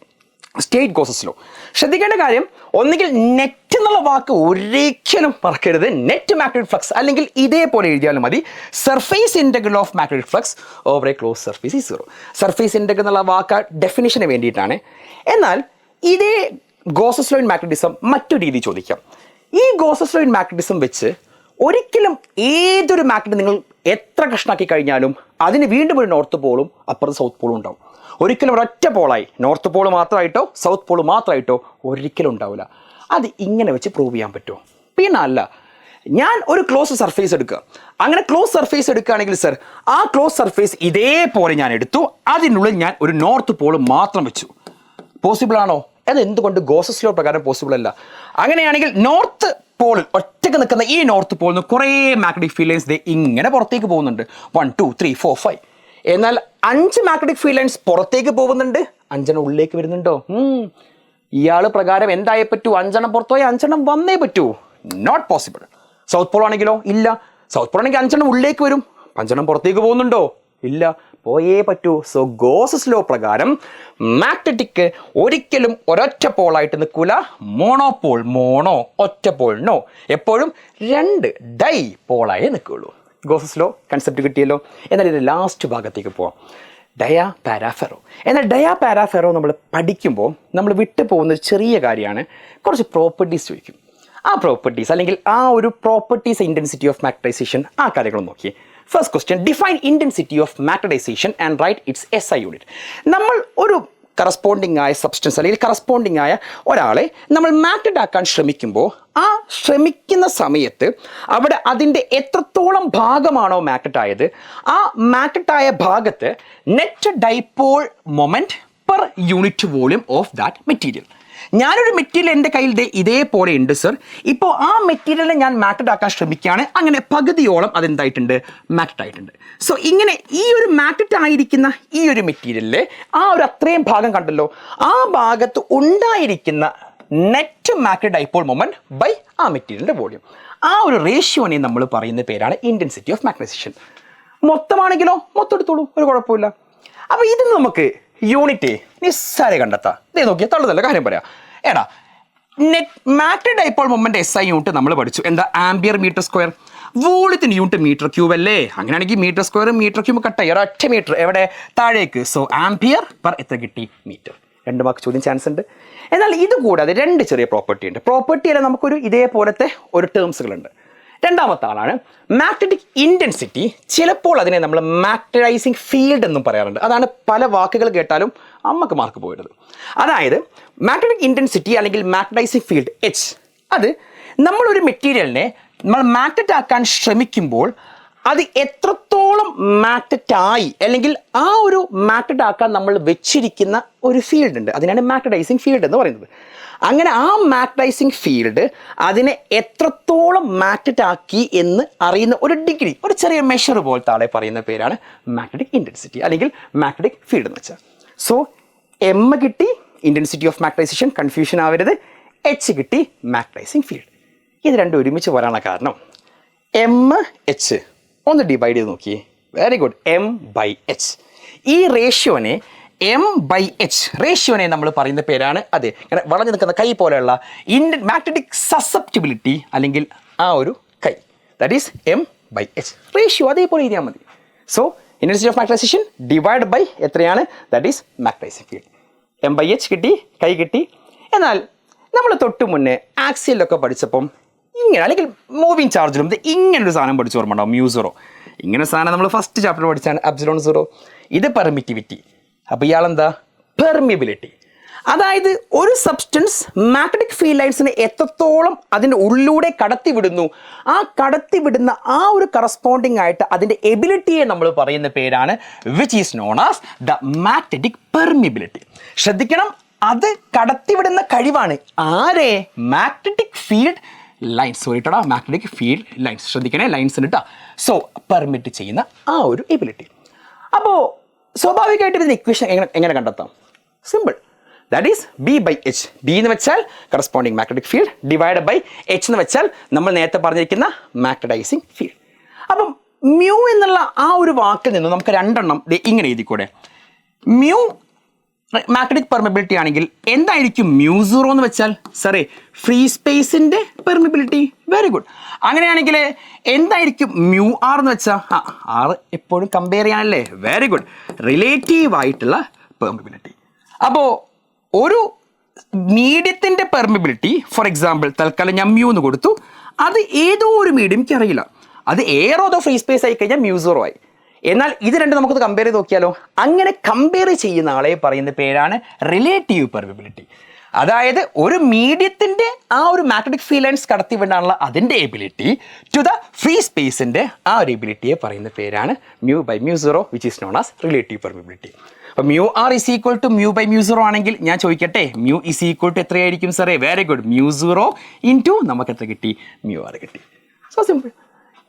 State Gauss's law. ശ്രദ്ധിക്കേണ്ട കാര്യം, ഒന്നുകിൽ നെറ്റ് എന്നുള്ള വാക്ക് ഒരിക്കലും മറക്കരുത്. നെറ്റ് മാഗ്നറ്റിക് ഫ്ലക്സ്, അല്ലെങ്കിൽ ഇതേപോലെ എഴുതിയാലും മതി, surface integral of magnetic flux over A close surface is 0. Surface integral എന്നുള്ള വാക്ക് ഡെഫിനിഷന് വേണ്ടിയിട്ടാണ്. എന്നാൽ ഇതേ ഗോസസ് ലോ ഇൻ മാഗ്നറ്റിസം മറ്റൊരു രീതി ചോദിക്കാം. ഈ ഗോസസ് ലോ ഇൻ മാഗ്നറ്റിസം വെച്ച് ഒരിക്കലും ഏതൊരു മാഗ്നറ്റ് നിങ്ങൾ എത്ര കഷ്ണാക്കി കഴിഞ്ഞാലും അതിന് വീണ്ടും ഒരു നോർത്ത് പോളും അപ്പുറത്ത് സൗത്ത് പോളും ഉണ്ടാവും. ഒരിക്കലും ഒരൊറ്റ പോളായി നോർത്ത് പോൾ മാത്രമായിട്ടോ സൗത്ത് പോൾ മാത്രമായിട്ടോ ഒരിക്കലും ഉണ്ടാവില്ല. അത് ഇങ്ങനെ വെച്ച് പ്രൂവ് ചെയ്യാൻ പറ്റുമോ? പിന്നെ അല്ല, ഞാൻ ഒരു ക്ലോസ് സർഫേസ് എടുക്കുക. അങ്ങനെ ക്ലോസ് സർഫേസ് എടുക്കുകയാണെങ്കിൽ സർ ആ ക്ലോസ് സർഫേസ് ഇതേപോലെ ഞാൻ എടുത്തു, അതിനുള്ളിൽ ഞാൻ ഒരു നോർത്ത് പോൾ മാത്രം വെച്ചു. പോസിബിൾ ആണോ? അത് എന്തുകൊണ്ട് ഗോസസ് ലോ പ്രകാരം പോസിബിൾ അല്ല? അങ്ങനെയാണെങ്കിൽ നോർത്ത് പോളിൽ ഒറ്റയ്ക്ക് നിൽക്കുന്ന ഈ നോർത്ത് പോളിൽ നിന്ന് കുറേ മാഗ്നറ്റിക് ഫീൽഡ് ലൈൻസ് ഇങ്ങനെ പുറത്തേക്ക് പോകുന്നുണ്ട്. 1 2 3 4 5. എന്നാൽ 5 മാഗ്നറ്റിക് ഫീൽഡ് ലൈൻസ് പുറത്തേക്ക് പോകുന്നുണ്ട്, 5 ഉള്ളിലേക്ക് വരുന്നുണ്ടോ? ഇയാൾ പ്രകാരം എന്തായേ പറ്റൂ? 5 പുറത്തു പോയി 5 വന്നേ പറ്റൂ. Not possible. സൗത്ത് പോൾ ആണെങ്കിലോ? ഇല്ല. സൗത്ത് പോൾ ആണെങ്കിൽ 5 ഉള്ളിലേക്ക് വരും, 5 പുറത്തേക്ക് പോകുന്നുണ്ടോ? ഇല്ല, പോയേ പറ്റൂ. സോ ഗോസസ് ലോ പ്രകാരം മാഗ്നറ്റിക് ഒരിക്കലും ഒരൊറ്റ പോളായിട്ട് നിൽക്കൂല. മോണോപോൾ, മോണോ ഒറ്റ പോൾ, നോ, എപ്പോഴും 2 ഡൈ പോളായേ നിൽക്കുകയുള്ളൂ. ഗോസസ് ലോ കൺസെപ്റ്റ് കിട്ടിയല്ലോ. എന്നാൽ ഇത് ലാസ്റ്റ് ഭാഗത്തേക്ക് പോവാം. ഡയാ പാരാഫെറോ. എന്നാൽ ഡയാ പാരാഫെറോ നമ്മൾ പഠിക്കുമ്പോൾ നമ്മൾ വിട്ടു പോകുന്ന ഒരു ചെറിയ കാര്യമാണ്, കുറച്ച് പ്രോപ്പർട്ടീസ് ചോദിക്കും. ആ പ്രോപ്പർട്ടീസ് അല്ലെങ്കിൽ ആ ഒരു പ്രോപ്പർട്ടീസ് ഇൻറ്റൻസിറ്റി ഓഫ് മാഗ്നറ്റൈസേഷൻ, ആ കാര്യങ്ങൾ നോക്കി. First question, define intensity of magnetisation and write its SI unit. നമ്മൾ ഒരു കറസ്പോണ്ടിങ് ആയ സബ്സ്റ്റൻസ് അല്ലെങ്കിൽ കറസ്പോണ്ടിങ് ആയ ഒരാളെ നമ്മൾ മാഗ്നറ്റ് ആക്കാൻ ശ്രമിക്കുമ്പോൾ ആ ശ്രമിക്കുന്ന സമയത്ത് അവിടെ അതിൻ്റെ എത്രത്തോളം ഭാഗമാണോ മാഗ്നറ്റ് ആയത് ആ മാഗ്നറ്റ് ആയ ഭാഗത്ത് net dipole moment per unit volume of that material. ഞാനൊരു മെറ്റീരിയൽ എൻ്റെ കയ്യിൽ ഇതേപോലെ ഉണ്ട് സർ. ഇപ്പോൾ ആ മെറ്റീരിയലിനെ ഞാൻ മാഗ്നറ്റ് ആക്കാൻ ശ്രമിക്കുകയാണ്. അങ്ങനെ പകുതിയോളം അതെന്തായിട്ടുണ്ട്? മാഗ്നറ്റ് ആയിട്ടുണ്ട്. സോ ഇങ്ങനെ ഈ ഒരു മാഗ്നറ്റ് ആയിരിക്കുന്ന ഈ ഒരു മെറ്റീരിയലിലെ ആ ഒരു അത്രയും ഭാഗം കണ്ടല്ലോ, ആ ഭാഗത്ത് ഉണ്ടായിരിക്കുന്ന net magnet dipole moment by ആ മെറ്റീരിയലിൻ്റെ വോളിയം. ആ ഒരു റേഷ്യോനെ നമ്മൾ പറയുന്ന പേരാണ് ഇൻറ്റൻസിറ്റി ഓഫ് മാഗ്നറ്റൈസേഷൻ. മൊത്തമാണെങ്കിലോ മൊത്തം എടുത്തോളൂ, ഒരു കുഴപ്പമില്ല. അപ്പോൾ ഇത് നമുക്ക് യൂണിറ്റ് നിസ്സാര കണ്ടെത്താം. ഇതേ നോക്കിയാൽ തള്ളുതല്ല കാര്യം പറയാം. എടാ magnetic dipole moment SI unit നമ്മൾ പഠിച്ചു. എന്താ? Ampere metre square. വോളിയത്തിന് യൂണിറ്റ് മീറ്റർ ക്യൂബ് അല്ലേ? അങ്ങനെയാണെങ്കിൽ മീറ്റർ സ്ക്വയർ മീറ്റർ ക്യൂബ് കട്ടായി ഒരൊറ്റ മീറ്റർ എവിടെ? താഴേക്ക്. സോ ആംപിയർ പെർ എത്ര കിട്ടി? മീറ്റർ. 2 മാർക്ക് ചോദ്യം ചാൻസ് ഉണ്ട്. എന്നാൽ ഇത് കൂടാതെ 2 ചെറിയ പ്രോപ്പർട്ടി ഉണ്ട്. പ്രോപ്പർട്ടി അല്ല, നമുക്കൊരു ഇതേപോലത്തെ ഒരു ടേംസുകളുണ്ട്. രണ്ടാമത്തെ ആളാണ് മാഗ്നറ്റിക് ഇൻറ്റൻസിറ്റി. ചിലപ്പോൾ അതിനെ നമ്മൾ മാഗ്നറ്റൈസിങ് ഫീൽഡ് എന്നും പറയാറുണ്ട്. അതാണ് പല വാക്കുകൾ കേട്ടാലും അമ്മക്ക് മാർക്ക് പോയത്. അതായത് മാഗ്നറ്റിക് ഇൻറ്റൻസിറ്റി അല്ലെങ്കിൽ മാഗ്നറ്റൈസിങ് ഫീൽഡ് H, അത് നമ്മളൊരു മെറ്റീരിയലിനെ നമ്മൾ മാഗ്നറ്റ് ആക്കാൻ ശ്രമിക്കുമ്പോൾ അത് എത്രത്തോളം മാഗ്നറ്റായി അല്ലെങ്കിൽ ആ ഒരു മാഗ്നറ്റ് ആക്കാൻ നമ്മൾ വെച്ചിരിക്കുന്ന ഒരു ഫീൽഡ് ഉണ്ട്. അതിനാണ് മാഗ്നറ്റൈസിങ് ഫീൽഡ് എന്ന് പറയുന്നത്. അങ്ങനെ ആ മാഗ്നറ്റൈസിങ് ഫീൽഡ് അതിനെ എത്രത്തോളം മാഗ്നറ്റ് ആക്കി എന്ന് അറിയുന്ന ഒരു ഡിഗ്രി, ഒരു ചെറിയ മെഷർ പോലത്തെ ആളെ പറയുന്ന പേരാണ് മാഗ്നറ്റിക് ഇൻറ്റൻസിറ്റി അല്ലെങ്കിൽ മാഗ്നറ്റിക് ഫീൽഡ് എന്ന് വെച്ചാൽ. സോ M കിട്ടി ഇൻറ്റൻസിറ്റി ഓഫ് മാഗ്നറ്റൈസേഷൻ, കൺഫ്യൂഷൻ ആവരുത്. H കിട്ടി മാഗ്നറ്റൈസിങ് ഫീൽഡ്. ഇത് രണ്ടും ഒരുമിച്ച് വരാനുള്ള കാരണം MH ഒന്ന് ഡിവൈഡ് ചെയ്ത് നോക്കിയേ. Very good. M/H. ഈ റേഷ്യോനെ M/H റേഷ്യോനെ നമ്മൾ പറയുന്ന പേരാണ് അതെ ഇങ്ങനെ വളഞ്ഞു നിൽക്കുന്ന കൈ പോലെയുള്ള മാഗ്നറ്റിക് സസെപ്റ്റിബിലിറ്റി അല്ലെങ്കിൽ ആ ഒരു chi. That is M/H ratio. അതേപോലെ എഴുതിയാൽ മതി. So intensity of magnetisation divide by എത്രയാണ്? That is magnetising field. M/H കിട്ടി, കൈ കിട്ടി. എന്നാൽ നമ്മൾ തൊട്ട് മുന്നേ ആക്സിയലൊക്കെ പഠിച്ചപ്പം ഇങ്ങനെ അല്ലെങ്കിൽ മൂവിങ് ചാർജിലും ഇങ്ങനൊരു സാധനം പഠിച്ചു ഓർമ്മ ഉണ്ടാവും, മ്യൂ0. ഇങ്ങനെ സാധനം നമ്മൾ ഫസ്റ്റ് ചാപ്റ്റർ പഠിച്ചാണ് എപ്സിലോൺ 0. ഇത് പെർമിറ്റിവിറ്റി. അപ്പോൾ ഇയാളെന്താ? പെർമിബിലിറ്റി. അതായത് ഒരു സബ്സ്റ്റൻസ് മാഗ്നറ്റിക് ഫീൽഡ് ലൈൻസിനെ എത്രത്തോളം അതിൻ്റെ ഉള്ളിലൂടെ കടത്തിവിടുന്നു, ആ കടത്തിവിടുന്ന ആ ഒരു കറസ്പോണ്ടിങ് ആയിട്ട് അതിൻ്റെ എബിലിറ്റിയെ നമ്മൾ പറയുന്ന പേരാണ് which is known as the magnetic permeability. ശ്രദ്ധിക്കണം, അത് കടത്തിവിടുന്ന കഴിവാണ്. ആരെ? Magnetic field lines. സോറി കേട്ടോ, മാഗ്നറ്റിക് ഫീൽഡ് ലൈൻസ്. ശ്രദ്ധിക്കണേ, ലൈൻസ് കേട്ടോ. സോ പെർമിറ്റ് ചെയ്യുന്ന ആ ഒരു എബിലിറ്റി. അപ്പോൾ സ്വാഭാവികമായിട്ട് ഇതിൻ്റെ ഇക്വേഷൻ എങ്ങനെ കണ്ടെത്താം? Simple. That is B/H. B എന്ന് വെച്ചാൽ corresponding magnetic field divide by H എന്ന് വെച്ചാൽ നമ്മൾ നേരത്തെ പറഞ്ഞിരിക്കുന്ന മാഗ്നറ്റൈസിങ് ഫീൽഡ്. അപ്പം മ്യൂ എന്നുള്ള ആ ഒരു വാക്കിൽ നിന്ന് നമുക്ക് 2 എണ്ണം ഇങ്ങനെ എഴുതിക്കൂടെ? മ്യൂ മാഗ്നറ്റിക് പെർമിബിലിറ്റി ആണെങ്കിൽ എന്തായിരിക്കും മ്യൂ0 എന്ന് വെച്ചാൽ? സറി, ഫ്രീ സ്പേസിൻ്റെ പെർമിബിലിറ്റി. Very good. അങ്ങനെയാണെങ്കിൽ എന്തായിരിക്കും മ്യൂ r എന്ന് വെച്ചാൽ? R എപ്പോഴും കമ്പയർ ചെയ്യാനല്ലേ? Very good. റിലേറ്റീവ് ആയിട്ടുള്ള പെർമിബിലിറ്റി. അപ്പോൾ ഒരു മീഡിയത്തിൻ്റെ പെർമിബിലിറ്റി, ഫോർ എക്സാമ്പിൾ തൽക്കാലം ഞാൻ മ്യൂ എന്ന് കൊടുത്തു. അത് ഏതോ ഒരു മീഡിയം എനിക്ക് അറിയില്ല, അത് എയറോ അതോ ഫ്രീ സ്പേസ് ആയി കഴിഞ്ഞാൽ മ്യൂ0 ആയി. എന്നാൽ ഇത് രണ്ടും നമുക്കത് കമ്പയർ ചെയ്ത് നോക്കിയാലോ? അങ്ങനെ കമ്പയർ ചെയ്യുന്ന ആളെ പറയുന്ന പേരാണ് റിലേറ്റീവ് പെർമിബിലിറ്റി. അതായത് ഒരു മീഡിയത്തിൻ്റെ ആ ഒരു മാഗ്നറ്റിക് ഫീൽഡ് ലൈൻസ് കടത്തിവിടാനുള്ള അതിൻ്റെ എബിലിറ്റി ടു ദ ഫ്രീ സ്പേസിൻ്റെ ആ ഒരു എബിലിറ്റിയെ പറയുന്ന പേരാണ് μ/μ0 which is known as relative permeability. അപ്പോൾ μr ഇസ് ഈക്വൽ ടു μ/μ0 ആണെങ്കിൽ ഞാൻ ചോദിക്കട്ടെ, μ ഇസ് ഈക്വൽ ടു എത്രയായിരിക്കും സാറേ? Very good. μ0 ഇൻറ്റു നമുക്ക് എത്ര കിട്ടി? μr കിട്ടി. So simple.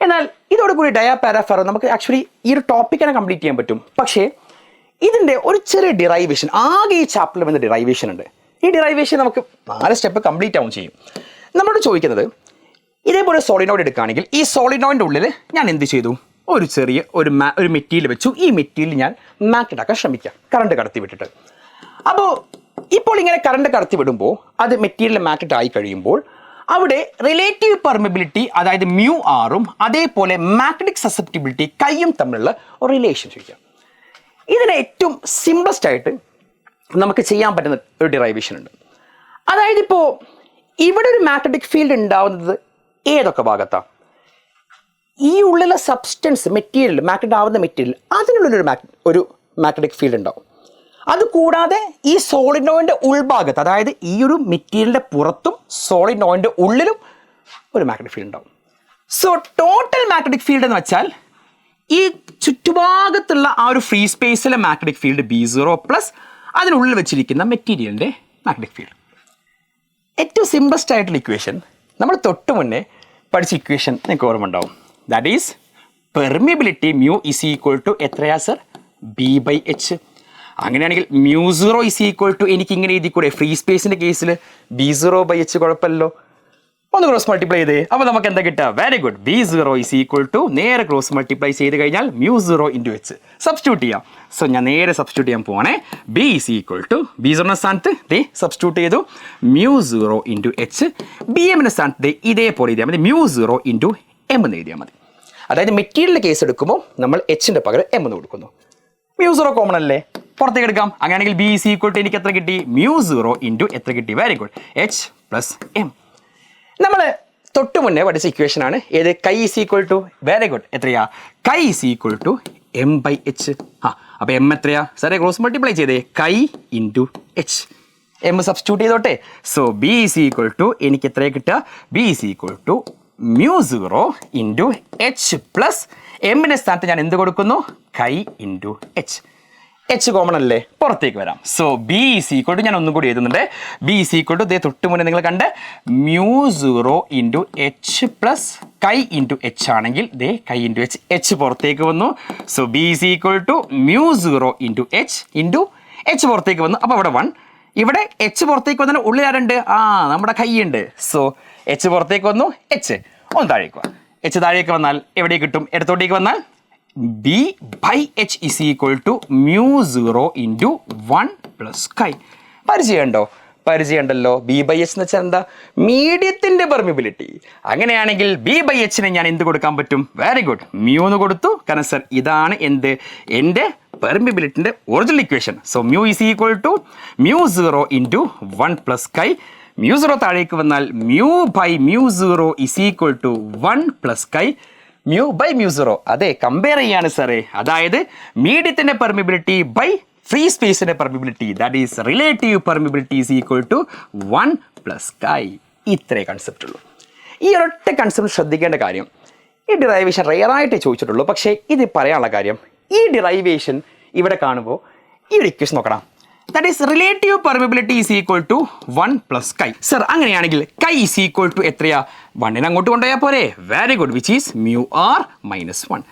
എന്നാൽ ഇതോടുകൂടി ഡയാപാരാഫർ നമുക്ക് ആക്ച്വലി ഈ ഒരു ടോപ്പിക്കിനെ കംപ്ലീറ്റ് ചെയ്യാൻ പറ്റും. പക്ഷേ ഇതിൻ്റെ ഒരു ചെറിയ ഡിറൈവേഷൻ, ആകെ ഈ ചാപ്റ്ററിൽ വന്ന ഡിറൈവേഷൻ ഉണ്ട്. ഈ ഡിറൈവേഷൻ നമുക്ക് 4 സ്റ്റെപ്പ് കംപ്ലീറ്റ് ആവും ചെയ്യും. നമ്മളോട് ചോദിക്കുന്നത്, ഇതേപോലെ സോളിനോയിഡ് എടുക്കുകയാണെങ്കിൽ ഈ സോളിനോയിഡിൻ്റെ ഉള്ളിൽ ഞാൻ എന്ത് ചെയ്തു? ഒരു ചെറിയ ഒരു മെറ്റീരിയൽ വെച്ചു. ഈ മെറ്റീരിയൽ ഞാൻ മാഗ്നറ്റ് ആക്കാൻ ശ്രമിക്കാം, കറണ്ട് കടത്തി വിട്ടിട്ട്. അപ്പോൾ ഇപ്പോൾ ഇങ്ങനെ കറണ്ട് കടത്തി വിടുമ്പോൾ അത് മെറ്റീരിയൽ മാഗ്നറ്റ് ആയി കഴിയുമ്പോൾ അവിടെ റിലേറ്റീവ് പെർമിബിലിറ്റി അതായത് μr-ഉം അതേപോലെ മാഗ്നറ്റിക് സസെപ്റ്റിബിലിറ്റി കൈയും തമ്മിലുള്ള ഒരു റിലേഷൻ ചോദിക്കാം. ഇതിന് ഏറ്റവും സിംപ്ലസ്റ്റ് ആയിട്ട് നമുക്ക് ചെയ്യാൻ പറ്റുന്ന ഒരു ഡിറൈവേഷൻ ഉണ്ട്. അതായത് ഇപ്പോൾ ഇവിടെ ഒരു മാഗ്നറ്റിക് ഫീൽഡ് ഉണ്ടാവുന്നത് ഏതൊക്കെ ഭാഗത്താണ്? ഈ ഉള്ളിലെ സബ്സ്റ്റൻസ് മെറ്റീരിയൽ, മാഗ്നറ്റ് ആവുന്ന മെറ്റീരിയൽ, അതിനുള്ളിലൊരു ഒരു മാഗ്നറ്റിക് ഫീൽഡ് ഉണ്ടാവും. അതുകൂടാതെ ഈ സോളിനോയിഡിൻ്റെ ഉൾഭാഗത്ത്, അതായത് ഈ ഒരു മെറ്റീരിയലിൻ്റെ പുറത്തും സോളിനോയിഡിൻ്റെ ഉള്ളിലും ഒരു മാഗ്നറ്റിക് ഫീൽഡ് ഉണ്ടാവും. സോ ടോട്ടൽ മാഗ്നറ്റിക് ഫീൽഡ് എന്ന് വെച്ചാൽ ഈ ചുറ്റുഭാഗത്തുള്ള ആ ഒരു ഫ്രീ സ്പേസിലെ മാഗ്നറ്റിക് ഫീൽഡ് B0 പ്ലസ് അതിനുള്ളിൽ വെച്ചിരിക്കുന്ന മെറ്റീരിയലിൻ്റെ മാഗ്നറ്റിക് ഫീൽഡ്. ഏറ്റവും സിംപ്ലസ്റ്റ് ആയിട്ടുള്ള ഇക്വേഷൻ നമ്മൾ തൊട്ട് മുന്നേ പഠിച്ച ഇക്വേഷൻ നിങ്ങൾക്ക് ഓർമ്മ ഉണ്ടാവും. That is permeability μ is equal to എത്രയാ സർ? B/H. അങ്ങനെയാണെങ്കിൽ μ0 ഇസ് ഈക്വൽ ടു എനിക്ക് ഇങ്ങനെ എഴുതി കൂടെ? ഫ്രീ സ്പേസിൻ്റെ കേസിൽ B0/H കുഴപ്പമില്ലല്ലോ. ഒന്ന് ക്രോസ് മൾട്ടിപ്ലൈ ചെയ്ത് അപ്പോൾ നമുക്ക് എന്താ കിട്ടുക? Very good. B0 is equal to നേരെ ക്രോസ് മൾട്ടിപ്ലൈ ചെയ്ത് കഴിഞ്ഞാൽ μ0 ഇൻറ്റു എച്ച് സബ്സ്റ്റിറ്റ്യൂട്ട് ചെയ്യാം. സോ ഞാൻ നേരെ സബ്സ്റ്റിറ്റ്യൂട്ട് ചെയ്യാൻ പോവാണേ. B is equal to B0 സ്ഥാനത്ത് ദേ സബ്സ്റ്റിറ്റ്യൂട്ട് ചെയ്തു μ0 ഇൻറ്റു എച്ച്. BM സ്ഥാനത്ത് ഇതേപോലെ എഴുതിയാൽ മതി μ0 ഇൻറ്റു M എന്ന് എഴുതിയാൽ മതി. അതായത് മെറ്റീരിയൽ കേസ് എടുക്കുമ്പോൾ നമ്മൾ എച്ചിൻ്റെ പകരം M എന്ന് കൊടുക്കുന്നു. μ0 കോമൺ അല്ലേ, പുറത്തേക്ക് എടുക്കാം. അങ്ങനെയാണെങ്കിൽ B ഈസ് ഈക്വൽ ടു എനിക്ക് എത്ര കിട്ടി? μ0 ഇൻറ്റു എത്ര കിട്ടി? Very good, H plus M. നമ്മൾ തൊട്ട് മുന്നേ പഠിച്ച ഇക്വേഷൻ ആണ് ഏത്? Chi is equal to, very good, എത്രയാ? Chi is equal to M/H. അപ്പോൾ M എത്രയാ സാറേ? ക്രോസ് മൾട്ടിപ്ലൈ ചെയ്തേ, chi into H. M substitute ചെയ്തോട്ടെ. So B is equal to എനിക്ക് എത്രയാ കിട്ടുക? B is equal to μ0 into H plus എമ്മിൻ്റെ സ്ഥാനത്ത് ഞാൻ എന്ത് കൊടുക്കുന്നു? കൈ ഇൻറ്റു എച്ച്. എച്ച് കോമൺ അല്ലേ, പുറത്തേക്ക് വരാം. So B is equal to, ഞാൻ ഒന്നും കൂടി എഴുതുന്നുണ്ട്. B ഈസ് ഈക്വൽ ടു ദേ തൊട്ട് മുന്നേ നിങ്ങൾ കണ്ട് μ0 into H plus chi into H ആണെങ്കിൽ ദേ കൈ ഇൻറ്റു എച്ച്, എച്ച് പുറത്തേക്ക് വന്നു. So B is equal to μ0 into H പുറത്തേക്ക് വന്നു. അപ്പോൾ ഇവിടെ 1, ഇവിടെ എച്ച് പുറത്തേക്ക് വന്നാൽ ഉള്ളിൽ ആരുണ്ട്? നമ്മുടെ കൈ ഉണ്ട്. സോ എച്ച് പുറത്തേക്ക് വന്നു, എച്ച് ഒന്ന് താഴേക്ക് വാ. എച്ച് താഴേക്ക് വന്നാൽ എവിടെ കിട്ടും? ഇടത്തോട്ടേക്ക് വന്നാൽ B/H is equal to μ0 into 1 plus chi. പരിചയമുണ്ടോ? പരിചയമുണ്ടല്ലോ. B/H എന്ന് വെച്ചാൽ എന്താ? മീഡിയത്തിൻ്റെ പെർമിബിലിറ്റി. അങ്ങനെയാണെങ്കിൽ B/Hന് ഞാൻ എന്ത് കൊടുക്കാൻ പറ്റും? വെരി ഗുഡ്, മ്യൂ എന്ന് കൊടുത്തു. കാരണം സർ ഇതാണ് എന്ത്? എൻ്റെ പെർമിബിലിറ്റിൻ്റെ original equation. So mu is equal to μ0 into 1 plus chi. μ0 താഴേക്ക് വന്നാൽ μ/μ0 ഈസ് ഈക്വൽ ടു 1 പ്ലസ് കൈ. μ/μ0 അതെ കമ്പയർ ചെയ്യാണ് സാറേ. അതായത് മീഡിയത്തിൻ്റെ പെർമിബിലിറ്റി ബൈ ഫ്രീ സ്പേസിൻ്റെ permeability, that is relative permeability is equal to 1 plus chi. ഇത്രേ കൺസെപ്റ്റ് ഉള്ളൂ. ഈ ഒരൊറ്റ കൺസെപ്റ്റ് ശ്രദ്ധിക്കേണ്ട കാര്യം, ഈ ഡിറൈവേഷൻ റെയറായിട്ട് ചോദിച്ചിട്ടുള്ളൂ. പക്ഷേ ഇത് പറയാനുള്ള കാര്യം, ഈ ഡിറൈവേഷൻ ഇവിടെ കാണുമ്പോൾ ഈ ഒരു ഇക്വേഷൻ നോക്കണം. That is relative permeability is equal to 1 plus chi. Sir അങ്ങനെയാണെങ്കിൽ കൈ ഈസ് ഈക്വൽ ടു എത്രയാ? 1നെ അങ്ങോട്ട് കൊണ്ടുപോയാൽ പോരെ? Very good, which is μr-1.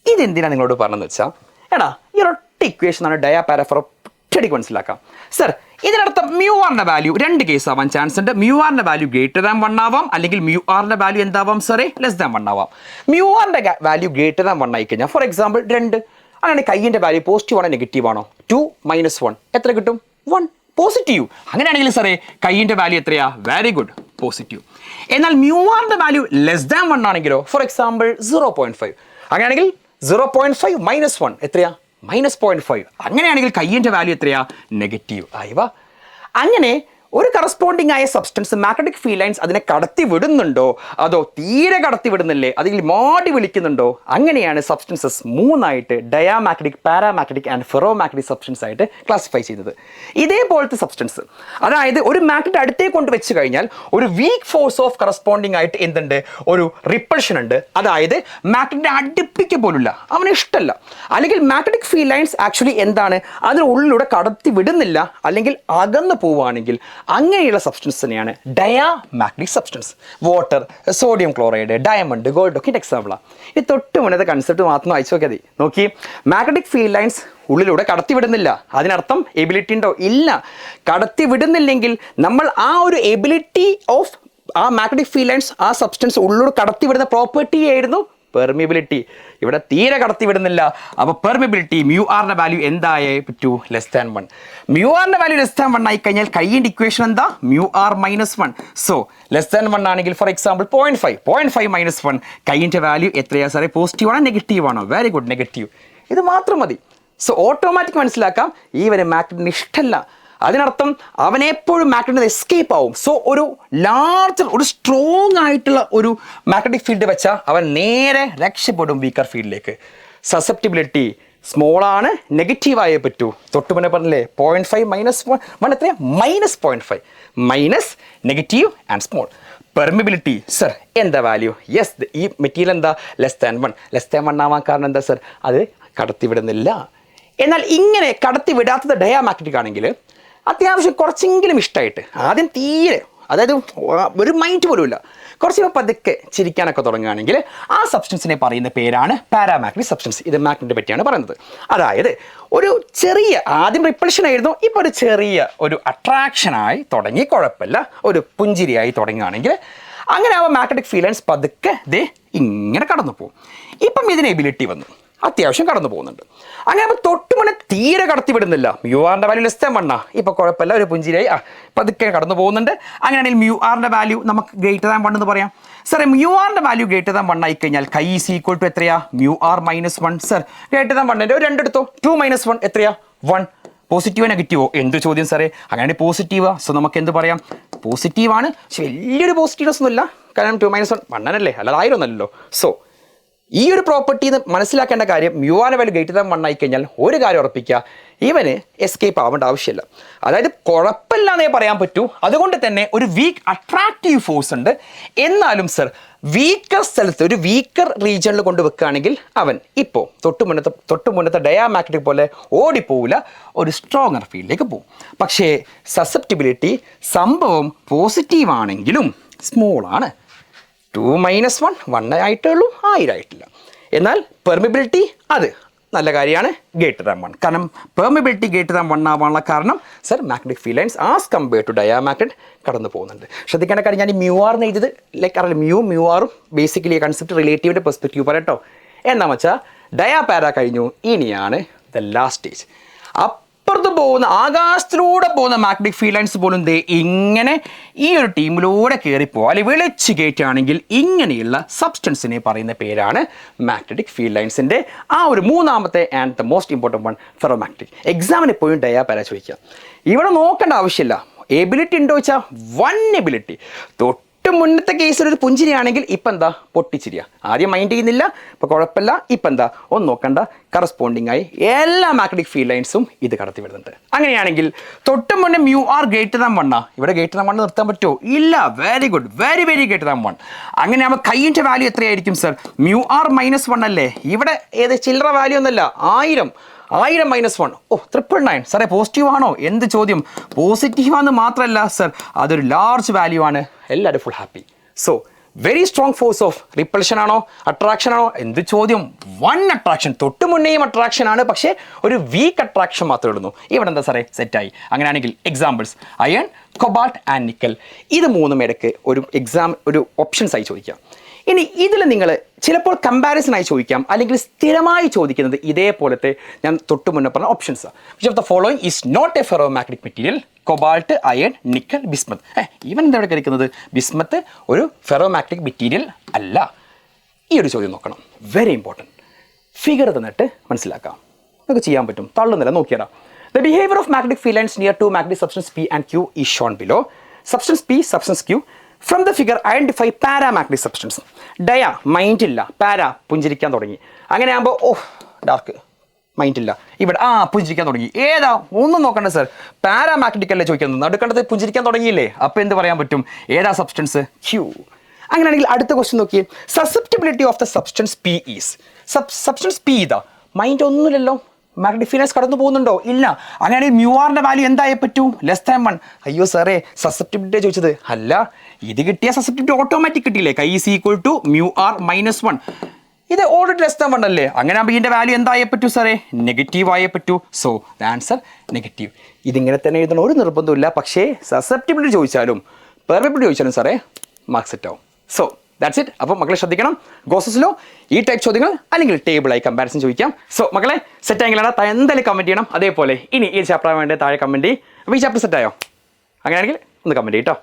ഇതെന്തിനാണ് നിങ്ങളോട് പറഞ്ഞതെന്ന് വെച്ചാൽ, എടാ ഈ ഒരൊറ്റ ഇക്വേഷൻ ആണ് ഡയാപാരഫർ ഒറ്റയടിക്ക് മനസ്സിലാക്കാം. സർ ഇതിനർത്ഥം μrന്റെ വാല്യൂ രണ്ട് കേസ് ആവാൻ ചാൻസ് ഉണ്ട്. μrന്റെ വാല്യൂ ഗ്രേറ്റർ ദാൻ 1 ആവാം, അല്ലെങ്കിൽ μrന്റെ വാല്യൂ എന്താവാം സാറേ? ലെസ് ദാൻ 1 ആവാം. μrന്റെ വാല്യൂ ഗ്രേറ്റർ ദാൻ 1 ആയി കഴിഞ്ഞാൽ, ഫോർ എക്സാമ്പിൾ 2, അങ്ങനെ കൈയിൻ്റെ വാല്യൂ പോസിറ്റീവ് ആണോ നെഗറ്റീവ് ആണോ? 2 - 1 എത്ര കിട്ടും? 1, പോസിറ്റീവ്. അങ്ങനെയാണെങ്കിൽ സാറേ കൈയിൻ്റെ വാല്യൂ എത്രയാ? Very good, positive. എന്നാൽ μrന്റെ വാല്യൂ ലെസ് ദാൻ 1 ആണെങ്കിലോ? ഫോർ എക്സാമ്പിൾ 0.5, അങ്ങനെയാണെങ്കിൽ 0.5 - 1 എത്രയാ? -0.5. അങ്ങനെയാണെങ്കിൽ കൈയിൻ്റെ വാല്യൂ എത്രയാ? നെഗറ്റീവ് ആയിവ. അങ്ങനെ ഒരു കറസ്പോണ്ടിങ് ആയ സബ്സ്റ്റൻസ് മാഗ്നറ്റിക് ഫീൽഡ് ലൈൻസ് അതിനെ കടത്തി വിടുന്നുണ്ടോ, അതോ തീരെ കടത്തി വിടുന്നില്ലേ, അതിൽ മാടി വിളിക്കുന്നുണ്ടോ? അങ്ങനെയാണ് സബ്സ്റ്റൻസസ് 3ആയിട്ട് diamagnetic, paramagnetic and ferromagnetic substance ആയിട്ട് ക്ലാസിഫൈ ചെയ്തത്. ഇതേപോലത്തെ സബ്സ്റ്റൻസ്, അതായത് ഒരു മാഗ്നറ്റ് അടുത്തേക്ക് കൊണ്ട് വെച്ച് കഴിഞ്ഞാൽ ഒരു വീക്ക് ഫോഴ്സ് ഓഫ് കറസ്പോണ്ടിങ് ആയിട്ട് എന്തുണ്ട്? ഒരു റിപ്പൾഷൻ ഉണ്ട്. അതായത് മാഗ്നറ്റിനെ അടുപ്പിക്കുക പോലുള്ള അവന് ഇഷ്ടമല്ല. അല്ലെങ്കിൽ മാഗ്നറ്റിക് ഫീൽഡ് ലൈൻസ് ആക്ച്വലി എന്താണ്? അതിനുള്ളിലൂടെ കടത്തി വിടുന്നില്ല, അല്ലെങ്കിൽ അകന്നു പോവുകയാണെങ്കിൽ അങ്ങനെയുള്ള സബ്സ്റ്റൻസ് തന്നെയാണ് diamagnetic substance. Water, sodium chloride, diamond, gold ഒക്കെ എക്സാമ്പിളാണ്. ഈ തൊട്ട് മുന്നത്തെ കൺസെപ്റ്റ് മാത്രം അയച്ചു നോക്കിയാൽ മതി. നോക്കി, മാഗ്നറ്റിക് ഫീൽഡ് ലൈൻസ് ഉള്ളിലൂടെ കടത്തി വിടുന്നില്ല, അതിനർത്ഥം എബിലിറ്റി ഉണ്ടോ? ഇല്ല. കടത്തി വിടുന്നില്ലെങ്കിൽ നമ്മൾ ആ ഒരു എബിലിറ്റി ഓഫ് ആ മാഗ്നറ്റിക് ഫീൽഡ് ലൈൻസ്, ആ സബ്സ്റ്റൻസ് ഉള്ളിലൂടെ കടത്തി വിടുന്ന പ്രോപ്പർട്ടി ആയിരുന്നു പെർമിബിലിറ്റി. ഇവിടെ തീരെ കടത്തി വിടുന്നില്ല. അപ്പോൾ പെർമിബിലിറ്റി μrന്റെ വാല്യൂ എന്തായേ പറ്റൂ? Less than 1. μrന്റെ വാല്യൂ ലെസ് ദാൻ 1 ആയി കഴിഞ്ഞാൽ കൈയിൻ്റെ ഇക്വേഷൻ എന്താ? μr-1. സോ ലെസ് ദാൻ 1 ആണെങ്കിൽ ഫോർ എക്സാമ്പിൾ 0.5 - 1 കൈയിൻ്റെ വാല്യൂ എത്രയാ സാറേ? പോസിറ്റീവ് ആണോ നെഗറ്റീവ് ആണോ? Very good, negative. ഇത് മാത്രം മതി. സോ ഓട്ടോമാറ്റിക് മനസ്സിലാക്കാം ഈവന് മാഗ്നറ്റിന് ഇഷ്ടമല്ല. അതിനർത്ഥം അവനെപ്പോഴും മാഗ്നറ്റിന് എസ്കേപ്പ് ആവും. സോ ഒരു ലാർജർ, ഒരു സ്ട്രോങ് ആയിട്ടുള്ള ഒരു മാഗ്നറ്റിക് ഫീൽഡ് വെച്ചാൽ അവൻ നേരെ രക്ഷപ്പെടും വീക്കർ ഫീൽഡിലേക്ക്. സസെപ്റ്റിബിലിറ്റി സ്മോൾ ആണ്, നെഗറ്റീവ് ആയേ പറ്റൂ. തൊട്ട് മുന്നേ പറഞ്ഞില്ലേ 0.5 - 1 എത്രയാ? -0.5, minus negative and small. Permeability sir എന്താ വാല്യൂ? യെസ്, ഈ മെറ്റീരിയൽ എന്താ? Less than 1. ലെസ് ദാൻ 1 ആവാൻ കാരണം എന്താ സർ? അത് കടത്തിവിടുന്നില്ല. എന്നാൽ ഇങ്ങനെ കടത്തിവിടാത്തത് ഡയാമാഗ്നറ്റിക് ആണെങ്കിൽ അത്യാവശ്യം കുറച്ചെങ്കിലും ഇഷ്ടമായിട്ട് ആദ്യം തീരെ, അതായത് ഒരു മൈൻഡ് പോലും ഇല്ല, കുറച്ച് പതുക്കെ ചിരിക്കാനൊക്കെ തുടങ്ങുകയാണെങ്കിൽ ആ സബ്സ്റ്റൻസിനെ പറയുന്ന പേരാണ് പാരാമാഗ്നറ്റിക് സബ്സ്റ്റൻസ്. ഇത് മാഗ്നറ്റിനെ പറ്റിയാണ് പറയുന്നത്. അതായത് ഒരു ചെറിയ, ആദ്യം റിപ്പൾഷൻ ആയിരുന്നു, ഇപ്പോൾ ഒരു ചെറിയ ഒരു അട്രാക്ഷനായി തുടങ്ങി, കുഴപ്പമില്ല, ഒരു പുഞ്ചിരിയായി തുടങ്ങുകയാണെങ്കിൽ അങ്ങനെ ആവുമ്പോൾ മാഗ്നറ്റിക് ഫീൽഡ് ലൈൻസ് പതുക്കെ ദേ ഇങ്ങനെ കടന്നു പോകും. ഇപ്പം ഇതിന് എബിലിറ്റി വന്നു, അത്യാവശ്യം കടന്നു പോകുന്നുണ്ട്. അങ്ങനെ അപ്പോൾ തൊട്ടുമുന്നെ തീരെ കടത്തി വിടുന്നില്ല. മ്യൂ ആറിൻ്റെ വാല്യൂ ലെസ് ദാൻ 1 ഇപ്പോൾ കുഴപ്പമില്ല, ഒരു പുഞ്ചിരിയായി പതുക്കെ കടന്നു പോകുന്നുണ്ട്. അങ്ങനെയാണെങ്കിൽ മ്യൂ ആറിൻ്റെ വാല്യൂ നമുക്ക് ഗ്രേറ്റർ ദാൻ 1 എന്ന് പറയാം. സാറേ മ്യൂ ആറിൻ്റെ വാല്യൂ ഗ്രേറ്റർ ദാൻ 1 ആയിക്കഴിഞ്ഞാൽ കൈ ഈസ് ഈക്വൽ ടു എത്രയാ? Mu R minus 1. Sir greater than 1 ഒരു 2 എടുത്തോ. 2 മൈനസ് 1 എത്രയാ? 1. പോസിറ്റീവോ നെഗറ്റീവോ? എന്ത് ചോദ്യം സാറേ? അങ്ങനെയാണെങ്കിൽ പോസിറ്റീവാ. സോ നമുക്ക് എന്ത് പറയാം? പോസിറ്റീവാണ്. പക്ഷെ വലിയൊരു പോസിറ്റീവ്നെസ് ഒന്നുമില്ല, കാരണം 2 മൈനസ് 1 1 അല്ലാതെ 1000 ഒന്നല്ലോ. സോ ഈ ഒരു പ്രോപ്പർട്ടി മനസ്സിലാക്കേണ്ട കാര്യം, mu R value greater than 1 ആയിക്കഴിഞ്ഞാൽ ഒരു കാര്യം ഉറപ്പിക്കുക, ഇവന് എസ്കേപ്പ് ആവേണ്ട ആവശ്യമില്ല. അതായത് കുഴപ്പമില്ല എന്നേ പറയാൻ പറ്റൂ. അതുകൊണ്ട് തന്നെ ഒരു വീക്ക് അട്രാക്റ്റീവ് ഫോഴ്സ് ഉണ്ട്. എന്നാലും സർ വീക്കർ സ്ഥലത്ത് ഒരു വീക്കർ റീജിയണിൽ കൊണ്ട് വെക്കുകയാണെങ്കിൽ അവൻ ഇപ്പോൾ തൊട്ട് മുന്നത്തെ ഡയാമാഗ്നറ്റിക് പോലെ ഓടിപ്പോവില്ല, ഒരു സ്ട്രോങ്ങർ ഫീൽഡിലേക്ക് പോകും. പക്ഷേ സസെപ്റ്റിബിലിറ്റി സംഭവം പോസിറ്റീവ് ആണെങ്കിലും സ്മോൾ ആണ്. 2 മൈനസ് 1 1 ആയിട്ടേ ഉള്ളൂ, 1000 ആയിട്ടില്ല. എന്നാൽ പെർമിബിലിറ്റി അത് നല്ല കാര്യമാണ്, ഗ്രേറ്റർ ദാൻ 1. കാരണം പെർമിബിലിറ്റി ഗ്രേറ്റർ ദാൻ 1 ആവാനുള്ള കാരണം sir magnetic field lines as compare to diamagnet കടന്നു പോകുന്നുണ്ട്. ശ്രദ്ധിക്കേണ്ട കാര്യം, ഞാൻ ഈ മ്യൂ ആറിന് എഴുതിയത് ലൈക്ക് അറിയില്ല, മ്യൂ ആറും ബേസിക്കലി കൺസെപ്റ്റ് റിലേറ്റീവിൻ്റെ പെർസ്പെക്റ്റീവ് പറയട്ടോ. എന്നാ വെച്ചാൽ ഡയാ പാര കഴിഞ്ഞു, ഇനിയാണ് ദ ലാസ്റ്റ് സ്റ്റേജ്. അപ്പുറത്ത് പോകുന്ന ആകാശത്തിലൂടെ പോകുന്ന മാഗ്നറ്റിക് ഫീൽഡ് ലൈൻസ് പോലും ദേ ഇങ്ങനെ ഈ ഒരു ടീമിലൂടെ കയറിപ്പോകുക, അല്ലെങ്കിൽ വിളിച്ച് കയറ്റുകയാണെങ്കിൽ ഇങ്ങനെയുള്ള സബ്സ്റ്റൻസിനെ പറയുന്ന പേരാണ് മാഗ്നറ്റിക് ഫീൽഡ് ലൈൻസിൻ്റെ ആ ഒരു മൂന്നാമത്തെ and the most important one, ferromagnetic. എക്സാമിന് എപ്പോഴും ഡയാ പാര ചോദിക്കാം. ഇവിടെ നോക്കേണ്ട ആവശ്യമില്ല. എബിലിറ്റി ഉണ്ടോ വെച്ചാൽ 1 എബിലിറ്റി. മുന്നത്തെ കേസിൽ ഒരു പുഞ്ചിരിയാണെങ്കിൽ ഇപ്പം എന്താ? പൊട്ടിച്ചിരിയ. ആദ്യം മൈൻഡ് ചെയ്യുന്നില്ല, ഇപ്പം കുഴപ്പമില്ല. ഇപ്പം എന്താ? ഒന്ന് നോക്കണ്ട, കറസ്പോണ്ടിങ് ആയി എല്ലാ മാഗ്നറ്റിക് ഫീൽഡ് ലൈൻസും ഇത് കടത്തി വരുന്നുണ്ട്. അങ്ങനെയാണെങ്കിൽ തൊട്ട് മുന്നേ മ്യൂ ആർ ഗ്രേറ്റർ ദാൻ 1 ഇവിടെ ഗ്രേറ്റർ ദാൻ 1 നിർത്താൻ പറ്റുമോ? ഇല്ല. Very good, very very greater than 1. അങ്ങനെ ആകുമ്പോൾ കൈയിൻ്റെ വാല്യൂ എത്രയായിരിക്കും സർ? മ്യൂ ആർ മൈനസ് 1 അല്ലേ? ഇവിടെ ഏത് ചില്ലറ വാല്യൂ ഒന്നല്ല, 1000 മൈനസ് 1 999. സാറേ പോസിറ്റീവ് ആണോ? എന്ത് ചോദ്യം? പോസിറ്റീവ് ആണെന്ന് മാത്രമല്ല സർ, അതൊരു ലാർജ് വാല്യൂ ആണ്. എല്ലാവരും full happy. So very strong force of repulsion ആണോ അട്രാക്ഷൻ ആണോ? എന്ത് ചോദ്യം? 1 അട്രാക്ഷൻ. തൊട്ട് മുന്നേയും അട്രാക്ഷൻ ആണ്, പക്ഷേ ഒരു വീക്ക് അട്രാക്ഷൻ മാത്രമേ ഉള്ളൂ. ഇവിടെ എന്താ സാറേ? സെറ്റായി. അങ്ങനെയാണെങ്കിൽ examples iron, cobalt and nickel. ഇത് മൂന്നും ഇടയ്ക്ക് ഒരു ഓപ്ഷൻസ് ആയി ചോദിക്കാം. ഇനി ഇതിൽ നിങ്ങൾ ചിലപ്പോൾ കമ്പാരിസണായി ചോദിക്കാം, അല്ലെങ്കിൽ സ്ഥിരമായി ചോദിക്കുന്നത് ഇതേപോലത്തെ ഞാൻ തൊട്ട് മുന്നേ പറഞ്ഞ options. Which of the following is not a ferromagnetic material? Cobalt, iron, nickel, bismuth. ഇവൻ എന്താ ഇവിടെ കളിക്കുന്നത്? ബിസ്മത്ത് ഒരു ഫെറോമാഗ്നറ്റിക് മെറ്റീരിയൽ അല്ല. ഈ ഒരു ചോദ്യം നോക്കണം, വെരി ഇമ്പോർട്ടൻറ്റ്. ഫിഗർ തന്നിട്ട് മനസ്സിലാക്കാം, നമുക്ക് ചെയ്യാൻ പറ്റും, തള്ളുന്നില്ല. നോക്കിയാടാ. The behavior of magnetic field lines near two magnetic substance P and Q is shown below. Substance P, substance Q. From the figure, identify paramagnetic substance. Dia, mind ഇല്ല. Para, പുഞ്ചിരിക്കാൻ തുടങ്ങി. അങ്ങനെ ആകുമ്പോൾ dark, mind ഇല്ല. ഇവിടെ പുഞ്ചിരിക്കാൻ തുടങ്ങി. ഏതാ? ഒന്നും നോക്കണ്ട സർ, പാരാമാഗ്നറ്റിക് അല്ലേ ചോദിക്കുന്നത്. നടുക്കണ്ടത് പുഞ്ചിരിക്കാൻ തുടങ്ങിയില്ലേ? അപ്പോൾ എന്ത് പറയാൻ പറ്റും? ഏതാ സബ്സ്റ്റൻസ്? Q. അങ്ങനെയാണെങ്കിൽ അടുത്ത ക്വസ്റ്റ്യൻ നോക്കിയേ. Susceptibility of the substance P is. Substance P ഇതാ, മൈൻഡ് ഒന്നുമില്ലല്ലോ. മാഗ്നറ്റിക് ഫീൽഡ് ലൈൻസ് കടന്നു പോകുന്നുണ്ടോ? ഇല്ല. അങ്ങനെയാണെങ്കിൽ മ്യൂ ആറിൻ്റെ വാല്യൂ എന്തായേ പറ്റൂ? Less than 1. അയ്യോ സാറേ, സസെപ്റ്റിബിലിറ്റി ചോദിച്ചത് അല്ല. ഇത് കിട്ടിയ സസെപ്റ്റിബിലിറ്റി ഓട്ടോമാറ്റിക് കിട്ടിയില്ലേ? Chi is equal to mu R minus 1. ഇത് ഓൾറെഡി ലെസ് ദാൻ 1 അല്ലേ? അങ്ങനെ ആകുമ്പോൾ ഇതിൻ്റെ വാല്യൂ എന്തായേ പറ്റൂ സാറേ? നെഗറ്റീവ് ആയേ പറ്റൂ. So the answer negative. ഇതിങ്ങനെ തന്നെ എഴുതണം, ഒരു നിർബന്ധമില്ല. പക്ഷേ സസെപ്റ്റിബിലിറ്റി ചോദിച്ചാലും പെർമിബിലിറ്റി ചോദിച്ചാലും സാറേ മാർക്ക് സെറ്റ് ആവും. So that's it. അപ്പോൾ മക്കളെ ശ്രദ്ധിക്കണം, ഗോസസിലോ ഈ ടൈപ്പ് ചോദ്യങ്ങൾ അല്ലെങ്കിൽ ടേബിളായി കമ്പാരിസൺ ചോദിക്കാം. സോ മക്കളെ സെറ്റ് ആയെങ്കിലാണ് എന്തായാലും കമൻറ്റ് ചെയ്യണം. അതേപോലെ ഇനി ഈ ചാപ്റ്റർ വേണ്ട താഴെ കമൻറ്റ് ചെയ്യും. അപ്പോൾ ഈ ചാപ്റ്റർ സെറ്റായോ? അങ്ങനെയാണെങ്കിൽ ഒന്ന് കമൻറ്റ് ചെയ്യട്ടോ.